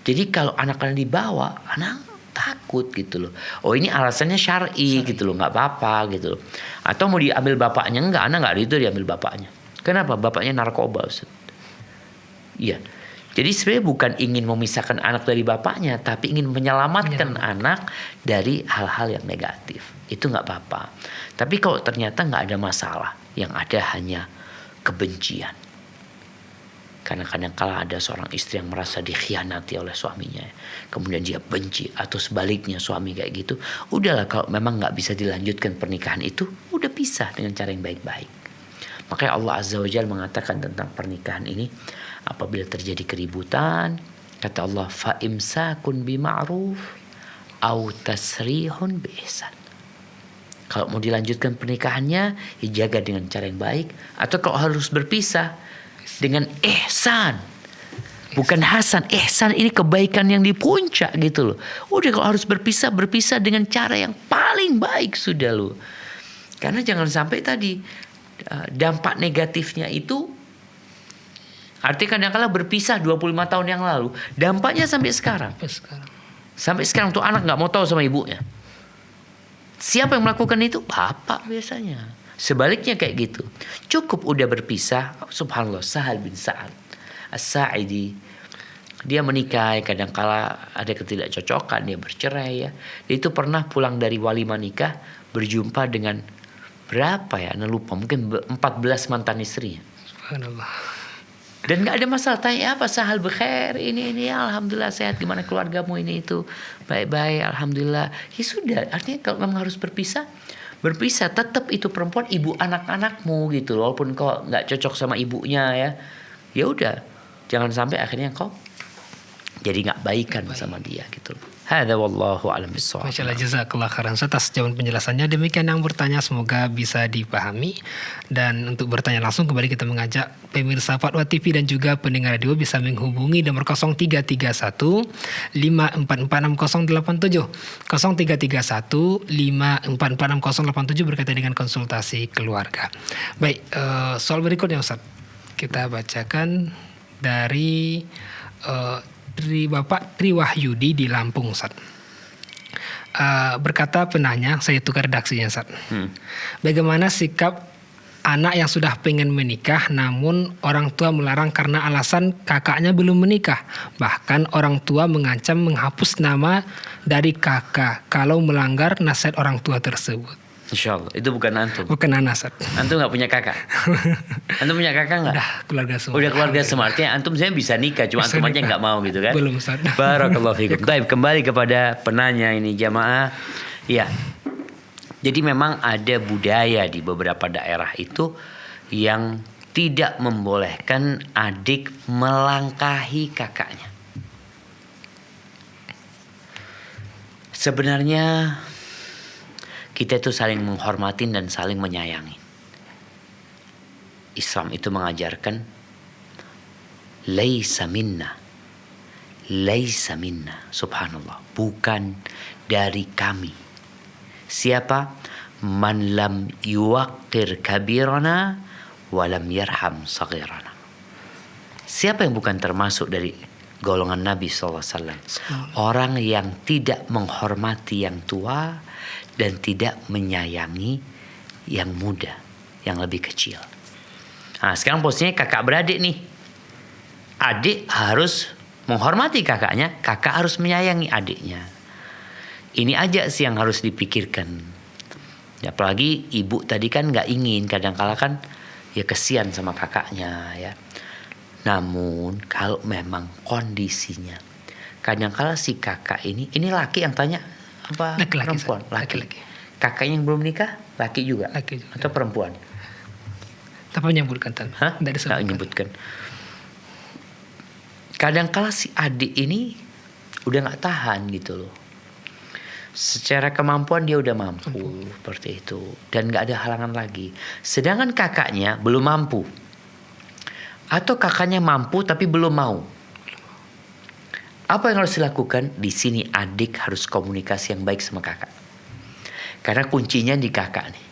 Jadi kalau anak-anak dibawa, anak takut gitu loh. Oh ini alasannya syar'i gitu loh, nggak apa-apa gitu loh. Atau mau diambil bapaknya, enggak, anak nggak itu diambil bapaknya. Kenapa? Bapaknya narkoba Ustaz. Iya. Jadi sebenarnya bukan ingin memisahkan anak dari bapaknya, tapi ingin menyelamatkan anak dari hal-hal yang negatif. Itu nggak apa-apa. Tapi kalau ternyata nggak ada masalah, yang ada hanya kebencian. Karena kadang-kala ada seorang istri yang merasa dikhianati oleh suaminya, kemudian dia benci, atau sebaliknya suami kayak gitu. Udahlah, kalau memang nggak bisa dilanjutkan pernikahan itu, udah pisah dengan cara yang baik-baik. Makanya Allah Azza wa Jalla mengatakan tentang pernikahan ini, apabila terjadi keributan, kata Allah, fa imsakun bima'ruf au tasrihun biihsan. Kalau mau dilanjutkan pernikahannya, ya jaga dengan cara yang baik, atau kalau harus berpisah dengan ihsan, bukan hasan. Ihsan ini kebaikan yang di puncak gitu loh. Udah kalau harus berpisah dengan cara yang paling baik sudah loh. Karena jangan sampai tadi dampak negatifnya itu, artinya kadang-kadang berpisah 25 tahun yang lalu, dampaknya sampai sekarang. Sampai sekarang tuh anak nggak mau tahu sama ibunya. Siapa yang melakukan itu? Bapak biasanya. Sebaliknya kayak gitu. Cukup udah berpisah. Subhanallah, Sahal bin Sa'ad As-Sa'idi Dia menikah, kadangkala ada ketidakcocokan, dia bercerai ya. Dia itu pernah pulang dari walimah nikah berjumpa dengan berapa ya? Anda lupa, mungkin 14 mantan istrinya. Subhanallah. Dan nggak ada masalah, tanya apa sahal bekhair, ini alhamdulillah sehat, gimana keluargamu ini itu baik-baik alhamdulillah. Ya sudah, artinya kalau memang harus berpisah tetap itu perempuan ibu anak-anakmu gitu loh. Walaupun kau nggak cocok sama ibunya ya udah, jangan sampai akhirnya kau jadi nggak baikan sama dia gitu loh. Hadza wallahu a'lam bissawab. Masyaallah, jazakallah khairan atas jawaban penjelasannya. Demikian yang bertanya, semoga bisa dipahami. Dan untuk bertanya langsung, kembali kita mengajak pemirsa Fatwa TV dan juga pendengar radio bisa menghubungi nomor 0331 5446087 0331 5446087 berkaitan dengan konsultasi keluarga. Baik, soal berikutnya Ustaz, kita bacakan dari Bapak Tri Wahyudi di Lampung, Ustaz. Berkata penanya, saya tukar redaksinya, Ustaz. Bagaimana sikap anak yang sudah pengen menikah namun orang tua melarang karena alasan kakaknya belum menikah? Bahkan orang tua mengancam menghapus nama dari kakak kalau melanggar nasihat orang tua tersebut. Insyaallah itu bukan antum. Bukan anak, Ustaz. Antum nggak punya kakak? Antum punya kakak nggak? Udah keluarga semua. Udah keluarga semua. Artinya antum sebenarnya bisa nikah, cuma antum aja nggak mau gitu kan? Belum, Ustaz. Barakallahu fikum. Baik, kembali kepada penanya ini jamaah. Ya. Jadi memang ada budaya di beberapa daerah itu yang tidak membolehkan adik melangkahi kakaknya. Sebenarnya kita itu saling menghormatin dan saling menyayangi. Islam itu mengajarkan laisa minna, subhanallah, bukan dari kami. Siapa? Man lam yuwaqqir kabirana wa lam yarham saghirana. Siapa yang bukan termasuk dari golongan Nabi SAW? Orang yang tidak menghormati yang tua dan tidak menyayangi yang muda, yang lebih kecil. Nah, sekarang posisinya kakak beradik nih. Adik harus menghormati kakaknya, kakak harus menyayangi adiknya. Ini aja sih yang harus dipikirkan. Ya, apalagi ibu tadi kan nggak ingin, kadang-kala kan ya kesian sama kakaknya ya. Namun kalau memang kondisinya, kadang-kala si kakak ini laki yang tanya apa laki-laki, perempuan? Laki. Kakaknya yang belum nikah, laki juga? Laki juga. Atau perempuan? Tapi menyebutkan tadi. Tidak menyebutkan. Kadang-kala si adik ini udah nggak tahan gitu loh. Secara kemampuan dia udah mampu seperti itu dan nggak ada halangan lagi. Sedangkan kakaknya belum mampu, atau kakaknya mampu tapi belum mau. Apa yang harus dilakukan? Di sini adik harus komunikasi yang baik sama kakak. Karena kuncinya di kakak nih.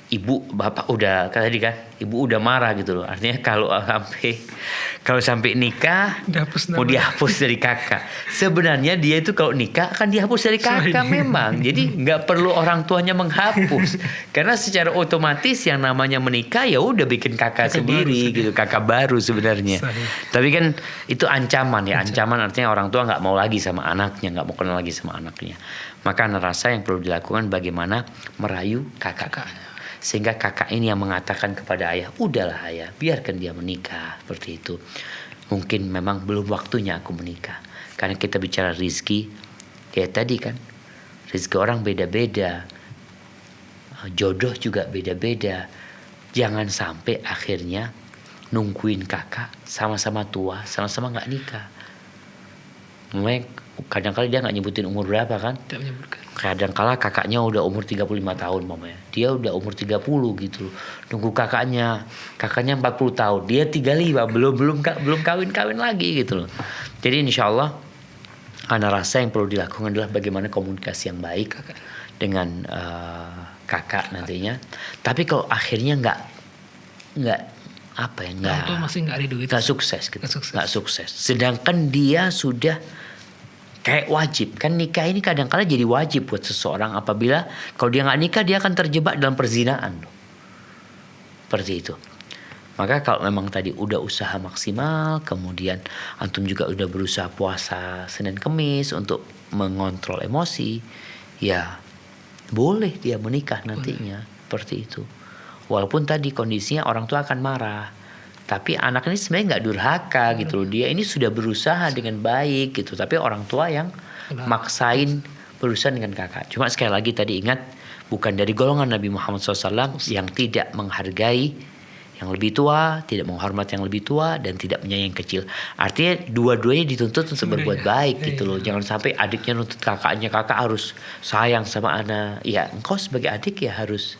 Ibu, bapak udah tadi kan, ibu udah marah gitu loh. Artinya kalau sampai nikah mau dihapus dari kakak. Sebenarnya dia itu kalau nikah akan dihapus dari kakak memang. Jadi nggak perlu orang tuanya menghapus. Karena secara otomatis yang namanya menikah ya udah bikin kakak sendiri gitu, kakak baru sebenarnya. Tapi kan itu ancaman ya, ancaman artinya orang tua nggak mau lagi sama anaknya, nggak mau kenal lagi sama anaknya. Maka Anda rasa yang perlu dilakukan bagaimana merayu kakak. Sehingga kakak ini yang mengatakan kepada ayah, udahlah ayah, biarkan dia menikah seperti itu. Mungkin memang belum waktunya aku menikah. Karena kita bicara rizki, kayak tadi kan, rizki orang beda-beda, jodoh juga beda-beda. Jangan sampai akhirnya nungguin kakak sama-sama tua, sama-sama nggak nikah. Kadang-kadang dia nggak nyebutin umur berapa kan? Tidak menyebutkan. Kadang-kala kakaknya udah umur 35 tahun mamanya. Dia udah umur 30 gitu. Nunggu kakaknya 40 tahun. Dia 35 belum kawin lagi gitu loh. Jadi insyaallah ana rasa yang perlu dilakukan adalah bagaimana komunikasi yang baik dengan kakak nantinya. Tapi kalau akhirnya nggak masih nggak ada duit. Nggak sukses gitu. Nggak sukses. Sedangkan dia sudah kayak wajib. Kan nikah ini kadang-kala jadi wajib buat seseorang apabila kalau dia nggak nikah dia akan terjebak dalam perzinaan. Seperti itu. Maka kalau memang tadi udah usaha maksimal, kemudian antum juga udah berusaha puasa Senin Kemis untuk mengontrol emosi, ya boleh dia menikah nantinya seperti itu. Walaupun tadi kondisinya orang tua akan marah, tapi anak ini sebenarnya nggak durhaka gitu loh. Dia ini sudah berusaha dengan baik gitu, tapi orang tua yang maksain berusaha dengan kakak. Cuma sekali lagi tadi ingat, bukan dari golongan Nabi Muhammad SAW yang tidak menghargai yang lebih tua, tidak menghormati yang lebih tua, dan tidak menyayangi yang kecil. Artinya dua-duanya dituntut untuk berbuat baik gitu loh. Jangan sampai adiknya nuntut kakaknya, kakak harus sayang sama anak. Ya, engkau sebagai adik ya harus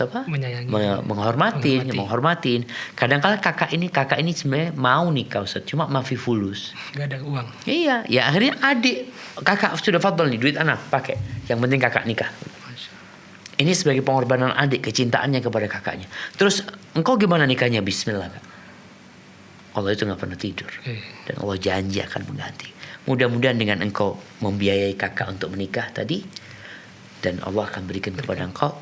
apa? Menyayangi, menghormatin. Kadang-kala kakak ini sebenarnya mau nikah Ustaz, cuma mafi fulus. Gak ada uang. Iya, ya akhirnya adik kakak sudah fadl nih, duit anak pakai. Yang penting kakak nikah. Ini sebagai pengorbanan adik, kecintaannya kepada kakaknya. Terus engkau gimana nikahnya? Bismillah Kak. Allah itu gak pernah tidur. Dan Allah janji akan mengganti. Mudah-mudahan dengan engkau membiayai kakak untuk menikah tadi, dan Allah akan berikan kepada engkau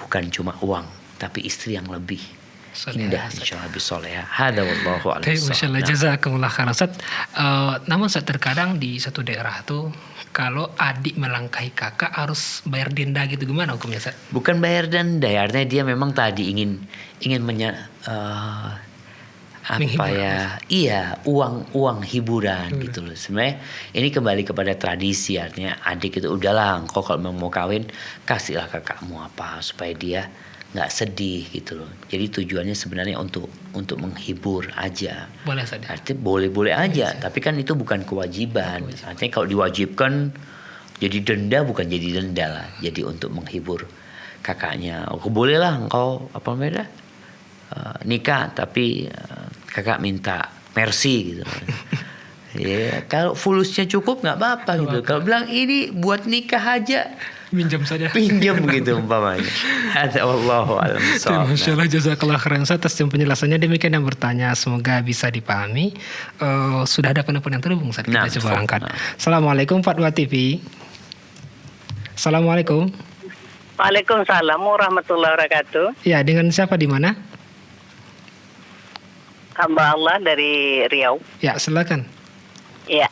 bukan cuma uang, tapi istri yang lebih indah, insyaallah bisoleha. Hada wallahu a'lam. Masyaallah, jazakumullah khairan Ustaz. Namun Ustaz, terkadang di satu daerah tuh kalau adik melangkahi kakak harus bayar denda gitu, gimana hukumnya Ustaz? Bukan bayar denda, artinya dia memang tadi ingin uang hiburan gitu loh. Sebenarnya ini kembali kepada tradisi, artinya adik itu udahlah, engkau kalau mau kawin kasihlah kakakmu apa supaya dia nggak sedih gitu loh. Jadi tujuannya sebenarnya untuk menghibur aja. Boleh saja. Artinya boleh aja, tapi kan itu bukan kewajiban. Artinya kalau diwajibkan jadi denda, bukan jadi denda lah. Jadi untuk menghibur kakaknya. Boleh lah engkau nikah, tapi kakak minta mercy gitu. Ya, kalau fulusnya cukup nggak apa-apa gitu. Kalau bilang ini buat nikah aja, pinjam gitu umpamanya. Wallahu a'lam bishawab. Masyaallah, jazakallah khairan atas penjelasannya. Demikian yang bertanya, semoga bisa dipahami. Sudah ada penelpon yang terhubung saat kita coba angkat. Assalamualaikum Fatwa TV. Assalamualaikum. Waalaikumsalam warahmatullahi wabarakatuh. Ya, dengan siapa di mana? Hamba Allah dari Riau. Ya, silakan. Ya.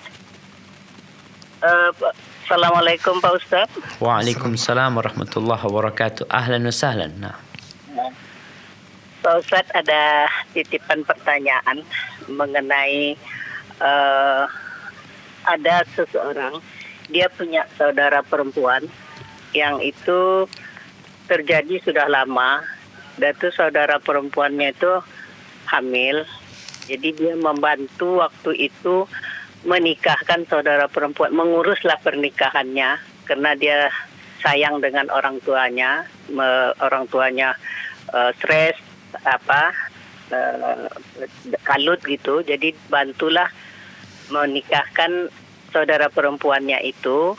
Assalamualaikum Pak Ustaz. Waalaikumsalam warahmatullahi wabarakatuh. Ahlan wa sahlan. Nah. Pak Ustaz, ada titipan pertanyaan mengenai ada seseorang, dia punya saudara perempuan yang itu terjadi sudah lama, dan itu saudara perempuannya itu hamil. Jadi dia membantu waktu itu menikahkan saudara perempuan, menguruslah pernikahannya karena dia sayang dengan orang tuanya. Orang tuanya stres kalut gitu. Jadi bantulah menikahkan saudara perempuannya itu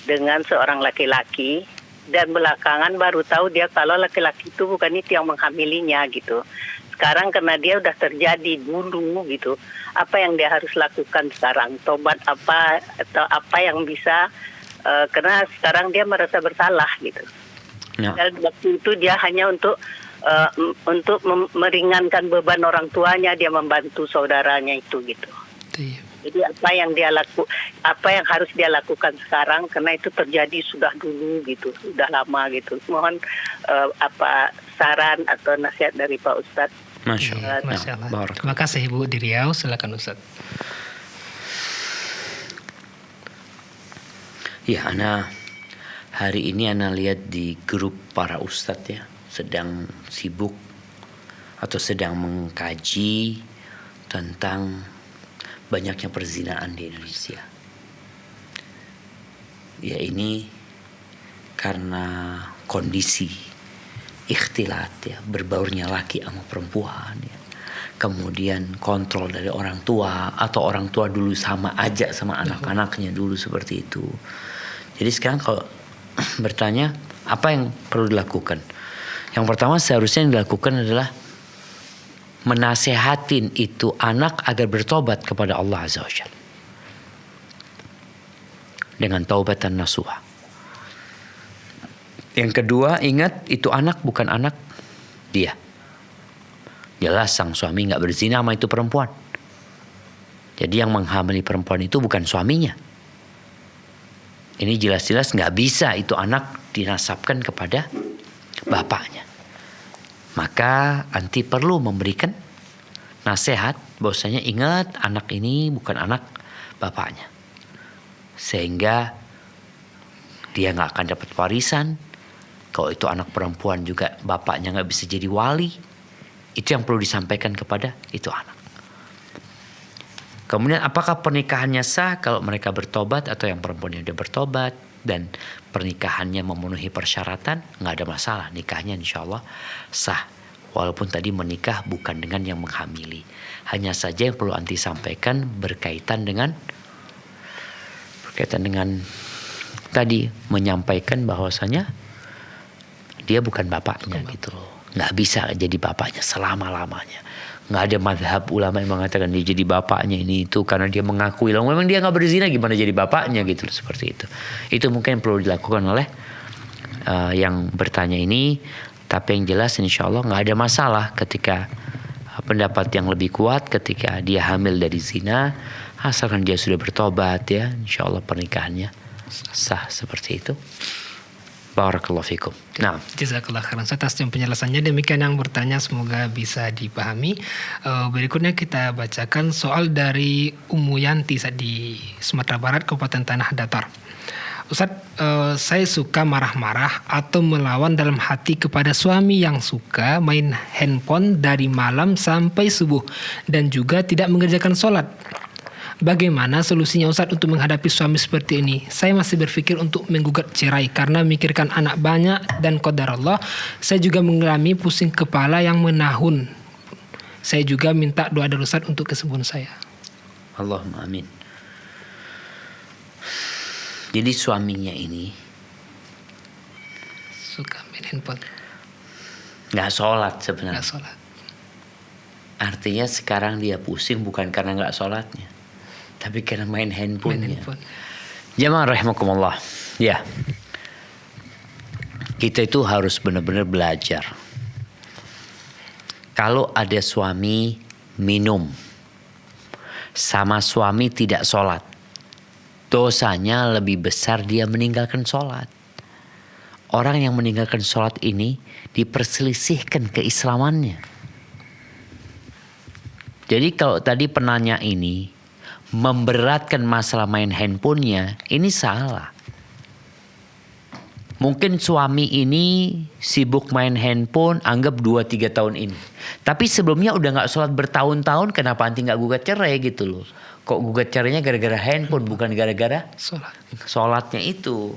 dengan seorang laki-laki, dan belakangan baru tahu dia kalau laki-laki itu bukan itu yang menghamilinya gitu. Sekarang karena dia udah terjadi dulu gitu, apa yang dia harus lakukan sekarang? Tobat apa atau apa yang bisa, karena sekarang dia merasa bersalah gitu. No. Dan waktu itu dia hanya untuk meringankan beban orang tuanya, dia membantu saudaranya itu gitu. Jadi apa yang harus dia lakukan sekarang, karena itu terjadi sudah dulu gitu, sudah lama gitu. Mohon saran atau nasihat dari Pak Ustadz. Masya Allah. Terima kasih Ibu di Riau. Silakan Ustaz. Ya, hari ini Ana lihat di grup para ustadz ya, sedang sibuk atau sedang mengkaji tentang banyaknya perzinaan di Indonesia. Ya, ini karena kondisi ikhtilat ya, berbaurnya laki sama perempuan ya. Kemudian kontrol dari orang tua, atau orang tua dulu sama aja sama anak-anaknya dulu seperti itu. Jadi sekarang kalau bertanya apa yang perlu dilakukan? Yang pertama seharusnya yang dilakukan adalah menasehatin itu anak agar bertobat kepada Allah Azza wa Jalla dengan taubatan nasuha. Yang kedua, ingat itu anak bukan anak dia. Jelas sang suami nggak berzina sama itu perempuan. Jadi yang menghamili perempuan itu bukan suaminya. Ini jelas-jelas nggak bisa itu anak dinasabkan kepada bapaknya. Maka anti perlu memberikan nasihat bahwasanya ingat anak ini bukan anak bapaknya. Sehingga dia nggak akan dapat warisan. Kalau itu anak perempuan juga bapaknya nggak bisa jadi wali. Itu yang perlu disampaikan kepada itu anak. Kemudian apakah pernikahannya sah kalau mereka bertobat atau yang perempuannya sudah bertobat dan pernikahannya memenuhi persyaratan, nggak ada masalah, nikahnya insya Allah sah. Walaupun tadi menikah bukan dengan yang menghamili. Hanya saja yang perlu anti sampaikan berkaitan dengan tadi menyampaikan bahwasanya dia bukan bapaknya gitu loh. Nggak bisa jadi bapaknya selama-lamanya. Nggak ada mazhab ulama yang mengatakan dia jadi bapaknya ini itu karena dia mengakui lah memang dia nggak berzina gimana jadi bapaknya gitu seperti itu. Itu mungkin perlu dilakukan oleh yang bertanya ini. Tapi yang jelas insya Allah nggak ada masalah ketika pendapat yang lebih kuat ketika dia hamil dari zina asalkan dia sudah bertobat ya insya Allah pernikahannya sah seperti itu. Barakallahu fikum. Nah, Jazakallah khairan atas penjelasannya. Demikian yang bertanya semoga bisa dipahami. Berikutnya kita bacakan soal dari Ummu Yanti di Sumatera Barat, Kabupaten Tanah Datar. Ustadz, saya suka marah-marah atau melawan dalam hati kepada suami yang suka main handphone dari malam sampai subuh dan juga tidak mengerjakan sholat. Bagaimana solusinya Ustadz untuk menghadapi suami seperti ini? Saya masih berpikir untuk menggugat cerai karena memikirkan anak banyak dan qadar Allah. Saya juga mengalami pusing kepala yang menahun. Saya juga minta doa dari Ustadz untuk kesembuhan saya. Allahumma amin. Jadi suaminya ini Suka main handphone. nggak sholat sebenarnya. Nggak sholat. Artinya sekarang dia pusing bukan karena nggak sholatnya, tapi karena main handphonenya. Jamaah rahimakumullah. Ya, kita itu harus benar-benar belajar. Kalau ada suami minum sama suami tidak sholat, dosanya lebih besar dia meninggalkan sholat. Orang yang meninggalkan sholat ini diperselisihkan keislamannya. Jadi kalau tadi penanya ini memberatkan masalah main handphonenya, ini salah. Mungkin suami ini sibuk main handphone anggap 2-3 tahun ini. Tapi sebelumnya udah gak sholat bertahun-tahun, kenapa anti gak gugat cerai gitu loh. Kok gugat cerainya gara-gara handphone bukan gara-gara sholatnya itu.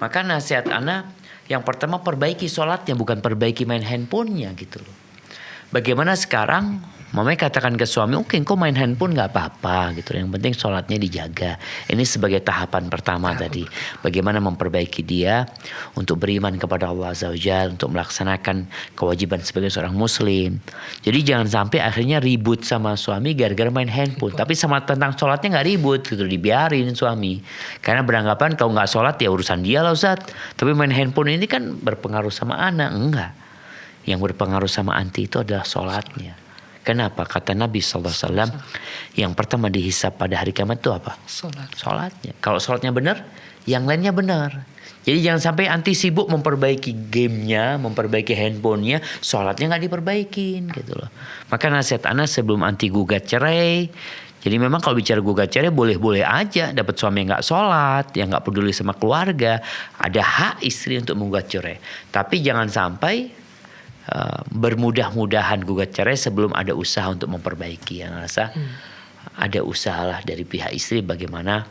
Maka nasihat ana yang pertama perbaiki sholatnya bukan perbaiki main handphonenya gitu loh. Bagaimana sekarang mamanya katakan ke suami, oke kau main handphone gak apa-apa gitu. Yang penting sholatnya dijaga. Ini sebagai tahapan pertama tadi. Bagaimana memperbaiki dia untuk beriman kepada Allah Azza wa Jalla, untuk melaksanakan kewajiban sebagai seorang muslim. Jadi jangan sampai akhirnya ribut sama suami gara-gara main handphone. Tapi sama tentang sholatnya gak ribut gitu. Dibiarin suami. Karena beranggapan kalau gak sholat ya urusan dia lah Ustaz. Tapi main handphone ini kan berpengaruh sama anak. Enggak. Yang berpengaruh sama anti itu adalah sholatnya. Kenapa? Kata Nabi SAW, yang pertama dihisab pada hari kiamat itu apa? Sholatnya. Kalau sholatnya benar, yang lainnya benar. Jadi jangan sampai anti sibuk memperbaiki gamenya, memperbaiki handphonenya, sholatnya nggak diperbaikin gitu loh. Maka nasihat ana sebelum anti gugat cerai. Jadi memang kalau bicara gugat cerai boleh-boleh aja. Dapat suami yang nggak sholat, yang nggak peduli sama keluarga, ada hak istri untuk menggugat cerai. Tapi jangan sampai bermudah-mudahan gugat cerai sebelum ada usaha untuk memperbaiki. Yang rasa ada usahalah dari pihak istri bagaimana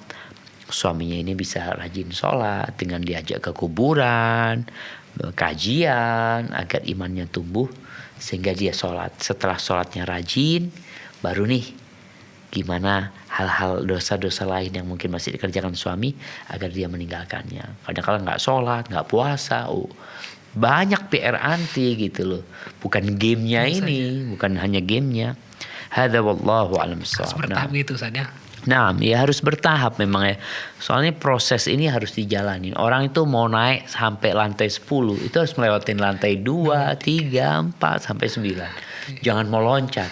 suaminya ini bisa rajin sholat dengan diajak ke kuburan, kajian agar imannya tumbuh sehingga dia sholat. Setelah sholatnya rajin, baru nih gimana hal-hal dosa-dosa lain yang mungkin masih dikerjakan suami agar dia meninggalkannya. Kadang-kadang nggak sholat, nggak puasa, banyak PR anti gitu loh. Bukan gamenya ini, bukan hanya gamenya. Hadza wallahu a'lam bissawab. Bertahap gitu saja. Nah, ya harus bertahap memang ya. Soalnya proses ini harus dijalani. Orang itu mau naik sampai lantai 10, itu harus melewatin lantai 2, 3, 4 sampai 9. Jangan mau loncat.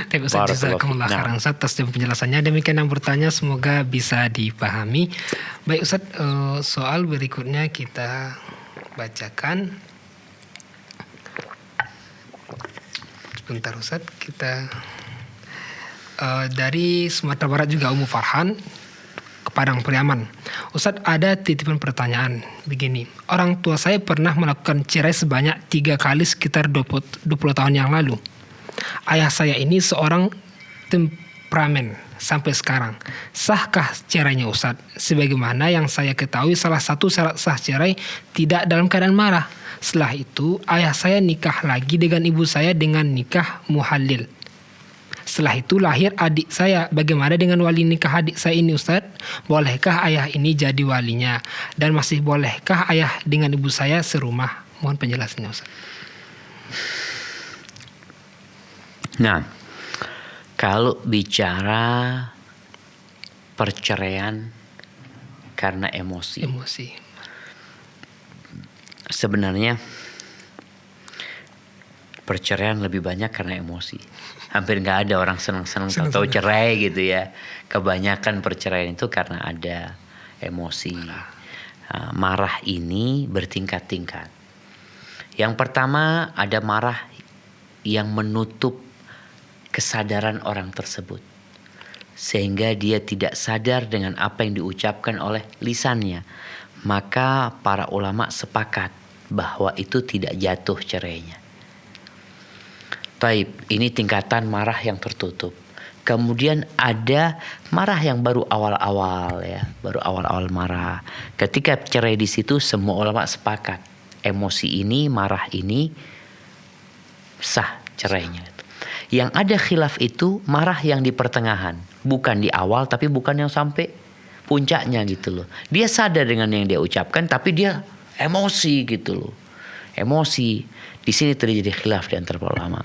Tapi Ustaz, jazakumullah khairan Ustaz atas penjelasannya. Demikian yang bertanya, semoga bisa dipahami. Baik Ustaz, soal berikutnya kita bacakan. Sebentar Ustaz, kita dari Sumatera Barat juga Umu Farhan ke Padang Priaman. Ustadz, ada titipan pertanyaan begini. Orang tua saya pernah melakukan cerai sebanyak 3 kali sekitar 20 tahun yang lalu. Ayah saya ini seorang temperamen sampai sekarang. Sahkah cerainya Ustadz? Sebagaimana yang saya ketahui, salah satu syarat sah cerai tidak dalam keadaan marah. Setelah itu ayah saya nikah lagi dengan ibu saya dengan nikah muhalil. Setelah itu lahir adik saya. Bagaimana dengan wali nikah adik saya ini Ustaz? Bolehkah ayah ini jadi walinya? Dan masih bolehkah ayah dengan ibu saya serumah? Mohon penjelasannya Ustaz. Nah, kalau bicara perceraian karena emosi. Sebenarnya perceraian lebih banyak karena emosi. Hampir nggak ada orang senang-senang tahu cerai gitu ya. Kebanyakan perceraian itu karena ada emosi. Marah ini bertingkat-tingkat. Yang pertama ada marah yang menutup kesadaran orang tersebut, sehingga dia tidak sadar dengan apa yang diucapkan oleh lisannya. Maka para ulama sepakat bahwa itu tidak jatuh cerainya. Taib, ini tingkatan marah yang tertutup. Kemudian ada marah yang baru awal-awal ya, baru awal-awal marah. Ketika cerai di situ semua ulama sepakat, emosi ini, marah ini sah cerainya. Yang ada khilaf itu marah yang di pertengahan, bukan di awal tapi bukan yang sampai puncaknya gitu loh. Dia sadar dengan yang dia ucapkan tapi dia emosi gitu loh. Emosi. Di sini terjadi khilaf di antara ulama.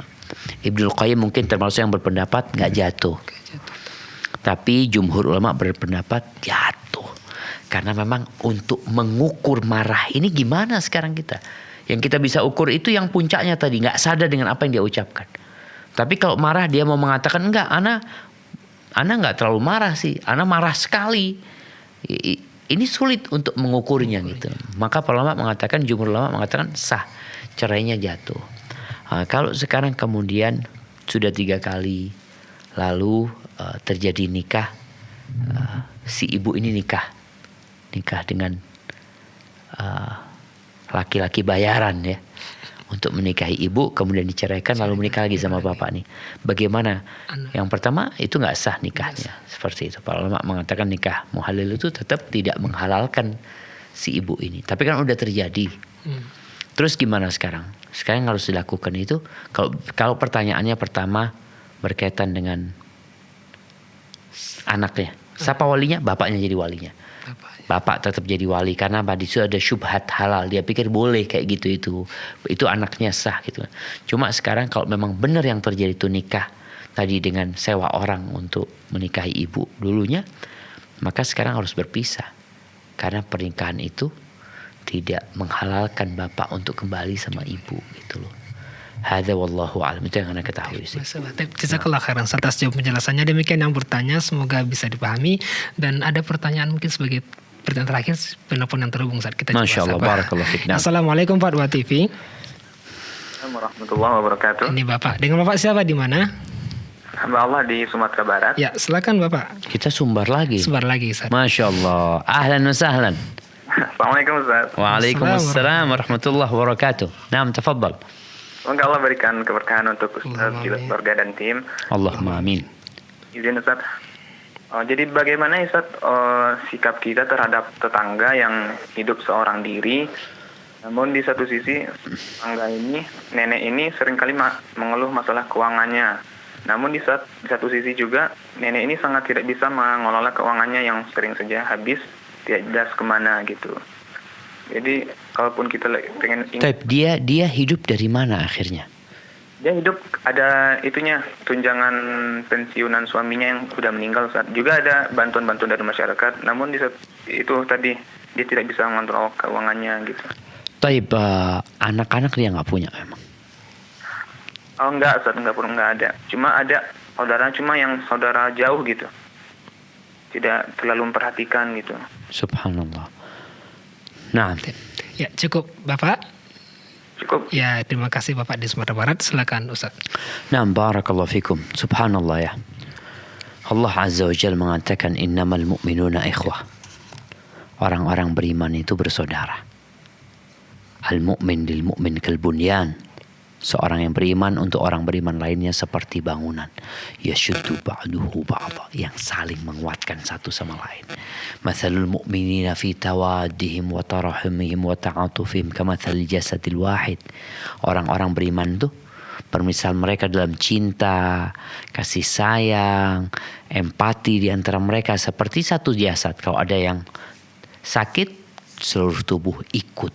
Ibnul Qayyim mungkin termasuk yang berpendapat nggak jatuh. Tapi jumhur ulama berpendapat jatuh. Karena memang untuk mengukur marah ini gimana sekarang kita? Yang kita bisa ukur itu yang puncaknya tadi, nggak sadar dengan apa yang dia ucapkan. Tapi kalau marah dia mau mengatakan enggak, ana nggak terlalu marah sih, ana marah sekali. Ini sulit untuk mengukurnya gitu. Maka ulama mengatakan, jumhur ulama mengatakan sah, cerainya jatuh. Kalau sekarang kemudian sudah 3 kali, lalu terjadi nikah, si ibu ini nikah dengan laki-laki bayaran ya, untuk menikahi ibu, kemudian diceraikan lalu menikah lagi sama bapak nih. Bagaimana? Yang pertama itu nggak sah nikahnya, seperti itu. Para ulama mengatakan nikah muhalil itu tetap tidak menghalalkan si ibu ini. Tapi kan udah terjadi. Terus gimana sekarang? Sekarang yang harus dilakukan itu, kalau pertanyaannya pertama berkaitan dengan anaknya. Siapa walinya? Bapaknya jadi walinya. Bapak tetap jadi wali karena di situ ada syubhat halal. Dia pikir boleh kayak gitu itu anaknya sah gitu. Cuma sekarang kalau memang benar yang terjadi itu nikah tadi dengan sewa orang untuk menikahi ibu dulunya, maka sekarang harus berpisah. Karena pernikahan itu tidak menghalalkan bapak untuk kembali sama ibu gitu loh. Hadza wallahu a'lam, itu yang Anda ketahui sih. Jazakallah khairan atas jawab penjelasannya. Demikian yang bertanya, semoga bisa dipahami. Dan ada pertanyaan mungkin sebagai pertanyaan terakhir, penelpon yang terhubung saat kita coba. Masya Allah, barakallahu fiik. Assalamualaikum Pak Dua TV. Warahmatullahi wabarakatuh. Ini Bapak, dengan Bapak siapa di mana? Hamba Allah di Sumatera Barat. Ya, silakan Bapak. Kita sumbar lagi. Ustaz. Masya Allah. Ahlan wa sahlan. Assalamualaikum Ustaz. Waalaikumsalam warahmatullahi wabarakatuh. Naam, tafadhal. Semoga Allah berikan keberkahan untuk Ustaz, keluarga dan tim. Allahumma amin. Izin Ustaz. Jadi bagaimana Ustaz sikap kita terhadap tetangga yang hidup seorang diri, namun di satu sisi tetangga ini, nenek ini seringkali mengeluh masalah keuangannya. Namun di satu sisi juga nenek ini sangat tidak bisa mengelola keuangannya yang sering saja habis, tidak jelas kemana gitu. Jadi kalaupun kita pengen dia hidup dari mana akhirnya? Dia hidup, ada itunya, tunjangan pensiunan suaminya yang sudah meninggal, Ustaz. Juga ada bantuan-bantuan dari masyarakat, namun itu tadi dia tidak bisa mengontrol keuangannya gitu. Taib, anak-anak dia nggak punya memang? Oh enggak, Ustaz, enggak ada. Cuma ada saudara, cuma yang saudara jauh gitu. Tidak terlalu memperhatikan gitu. Subhanallah. Nah, Ya, cukup Bapak. Cukup. Ya, terima kasih Bapak di Sumatera Barat. Silakan Ustaz. nah, barakallahu fikum. Subhanallah ya. Allah Azza wa Jalla mengatakan innamal mu'minuna ikhwah. Orang-orang beriman itu bersaudara. Al-mu'min lil mu'min kal bunyan. Seorang yang beriman untuk orang beriman lainnya seperti bangunan. Yashuddu ba'duhu ba'dha, yang saling menguatkan satu sama lain. Mathalul mu'minina fi tawaddihim wa tarahumihim wa ta'atufihim kamathal jasadil wahid. Orang-orang beriman itu permisal mereka dalam cinta, kasih sayang, empati di antara mereka seperti satu jasad. Kalau ada yang sakit, seluruh tubuh ikut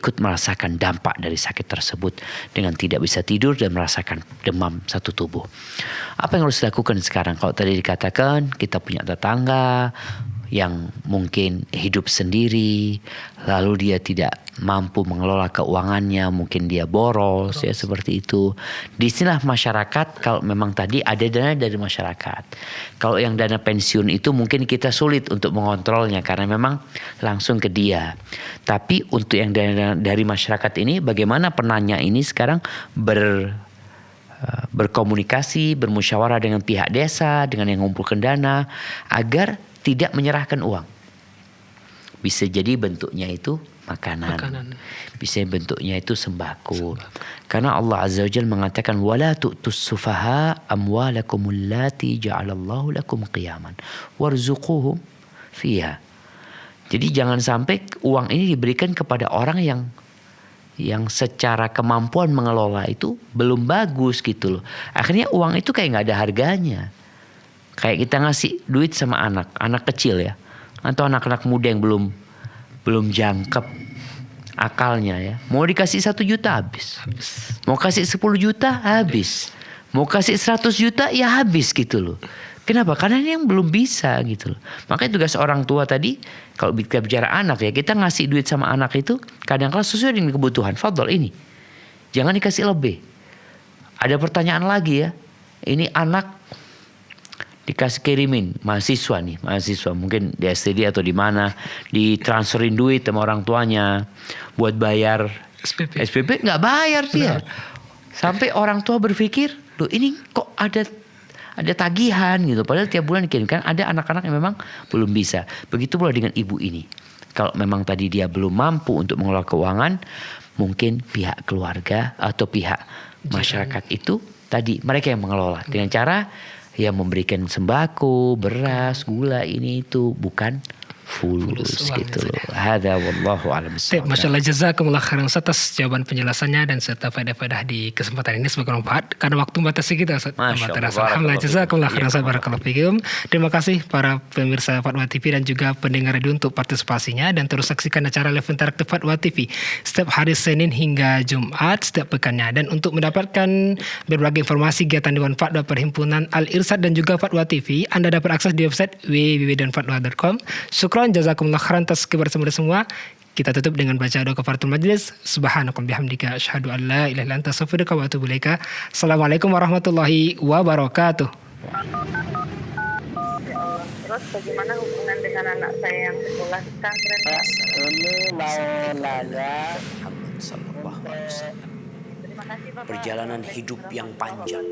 merasakan dampak dari sakit tersebut dengan tidak bisa tidur dan merasakan demam satu tubuh. Apa yang harus dilakukan sekarang? Kalau tadi dikatakan kita punya tetangga yang mungkin hidup sendiri, lalu dia tidak mampu mengelola keuangannya, mungkin dia boros ya seperti itu. Disinilah masyarakat, kalau memang tadi ada dana dari masyarakat. Kalau yang dana pensiun itu mungkin kita sulit untuk mengontrolnya karena memang langsung ke dia. Tapi untuk yang dana dari masyarakat ini, bagaimana penanya ini sekarang berkomunikasi, bermusyawarah dengan pihak desa, dengan yang mengumpulkan dana agar tidak menyerahkan uang. Bisa jadi bentuknya itu makanan. Bisa bentuknya itu sembako. Karena Allah Azza wa Jalla mengatakan wala tu'tus sufaha amwalakumul lati ja'alallahu lakum qiyaman warzuquhum fiha. Jadi jangan sampai uang ini diberikan kepada orang yang secara kemampuan mengelola itu belum bagus gitu loh. Akhirnya uang itu kayak nggak ada harganya. Kayak kita ngasih duit sama anak kecil ya, atau anak-anak muda yang belum jangkep akalnya ya. Mau dikasih 1 juta habis. Mau kasih 10 juta habis. Mau kasih 100 juta ya habis gitu loh. Kenapa? Karena ini yang belum bisa gitu loh. Makanya tugas orang tua tadi, kalau kita bicara anak ya, kita ngasih duit sama anak itu kadang-kadang sesuai dengan kebutuhan. Fadhol ini. Jangan dikasih lebih. Ada pertanyaan lagi ya. Ini anak dikasih kirimin mahasiswa mungkin di STD atau di mana, ditransferin duit sama orang tuanya buat bayar SPP nggak bayar dia. Sampai orang tua berpikir, loh ini kok ada tagihan gitu, padahal tiap bulan dikirimkan. Ada anak-anak yang memang belum bisa. Begitu pula dengan ibu ini. Kalau memang tadi dia belum mampu untuk mengelola keuangan, mungkin pihak keluarga atau pihak masyarakat itu tadi mereka yang mengelola dengan cara ya memberikan sembako, beras, gula ini itu, bukan fulus gitu loh. Hadza wallahu a'lam bishawab. Masyaallah, jazakumullah khairan atas jawaban penjelasannya dan serta faedah-faedah di kesempatan ini semoga bermanfaat karena waktu batasi kita. Alhamdulillah, jazakumullah khairan, barakallahu fikum. Terima kasih para pemirsa Fatwa TV dan juga pendengar radio untuk partisipasinya, dan terus saksikan acara live interaktif Fatwa TV setiap hari Senin hingga Jumat setiap pekannya. Dan untuk mendapatkan berbagai informasi kegiatan Dewan Fatwa Perhimpunan Al-Irsyad dan juga Fatwa TV, Anda dapat akses di website www.fatwa.com. Syukran jazakumullah khairan atas kebersamaan semua. Kita tutup dengan baca doa kafaratul majlis. Subhanakallahumma bihamdika asyhadu an la ilaha illa anta astaghfiruka wa atubu ilaika. Assalamualaikum warahmatullahi wabarakatuh. Terus bagaimana hubungan dengan anak saya yang sekolah di pesantren? Ini mau nanya Muhammad sallallahu alaihi wasallam. Terima kasih Bapak. Perjalanan hidup yang panjang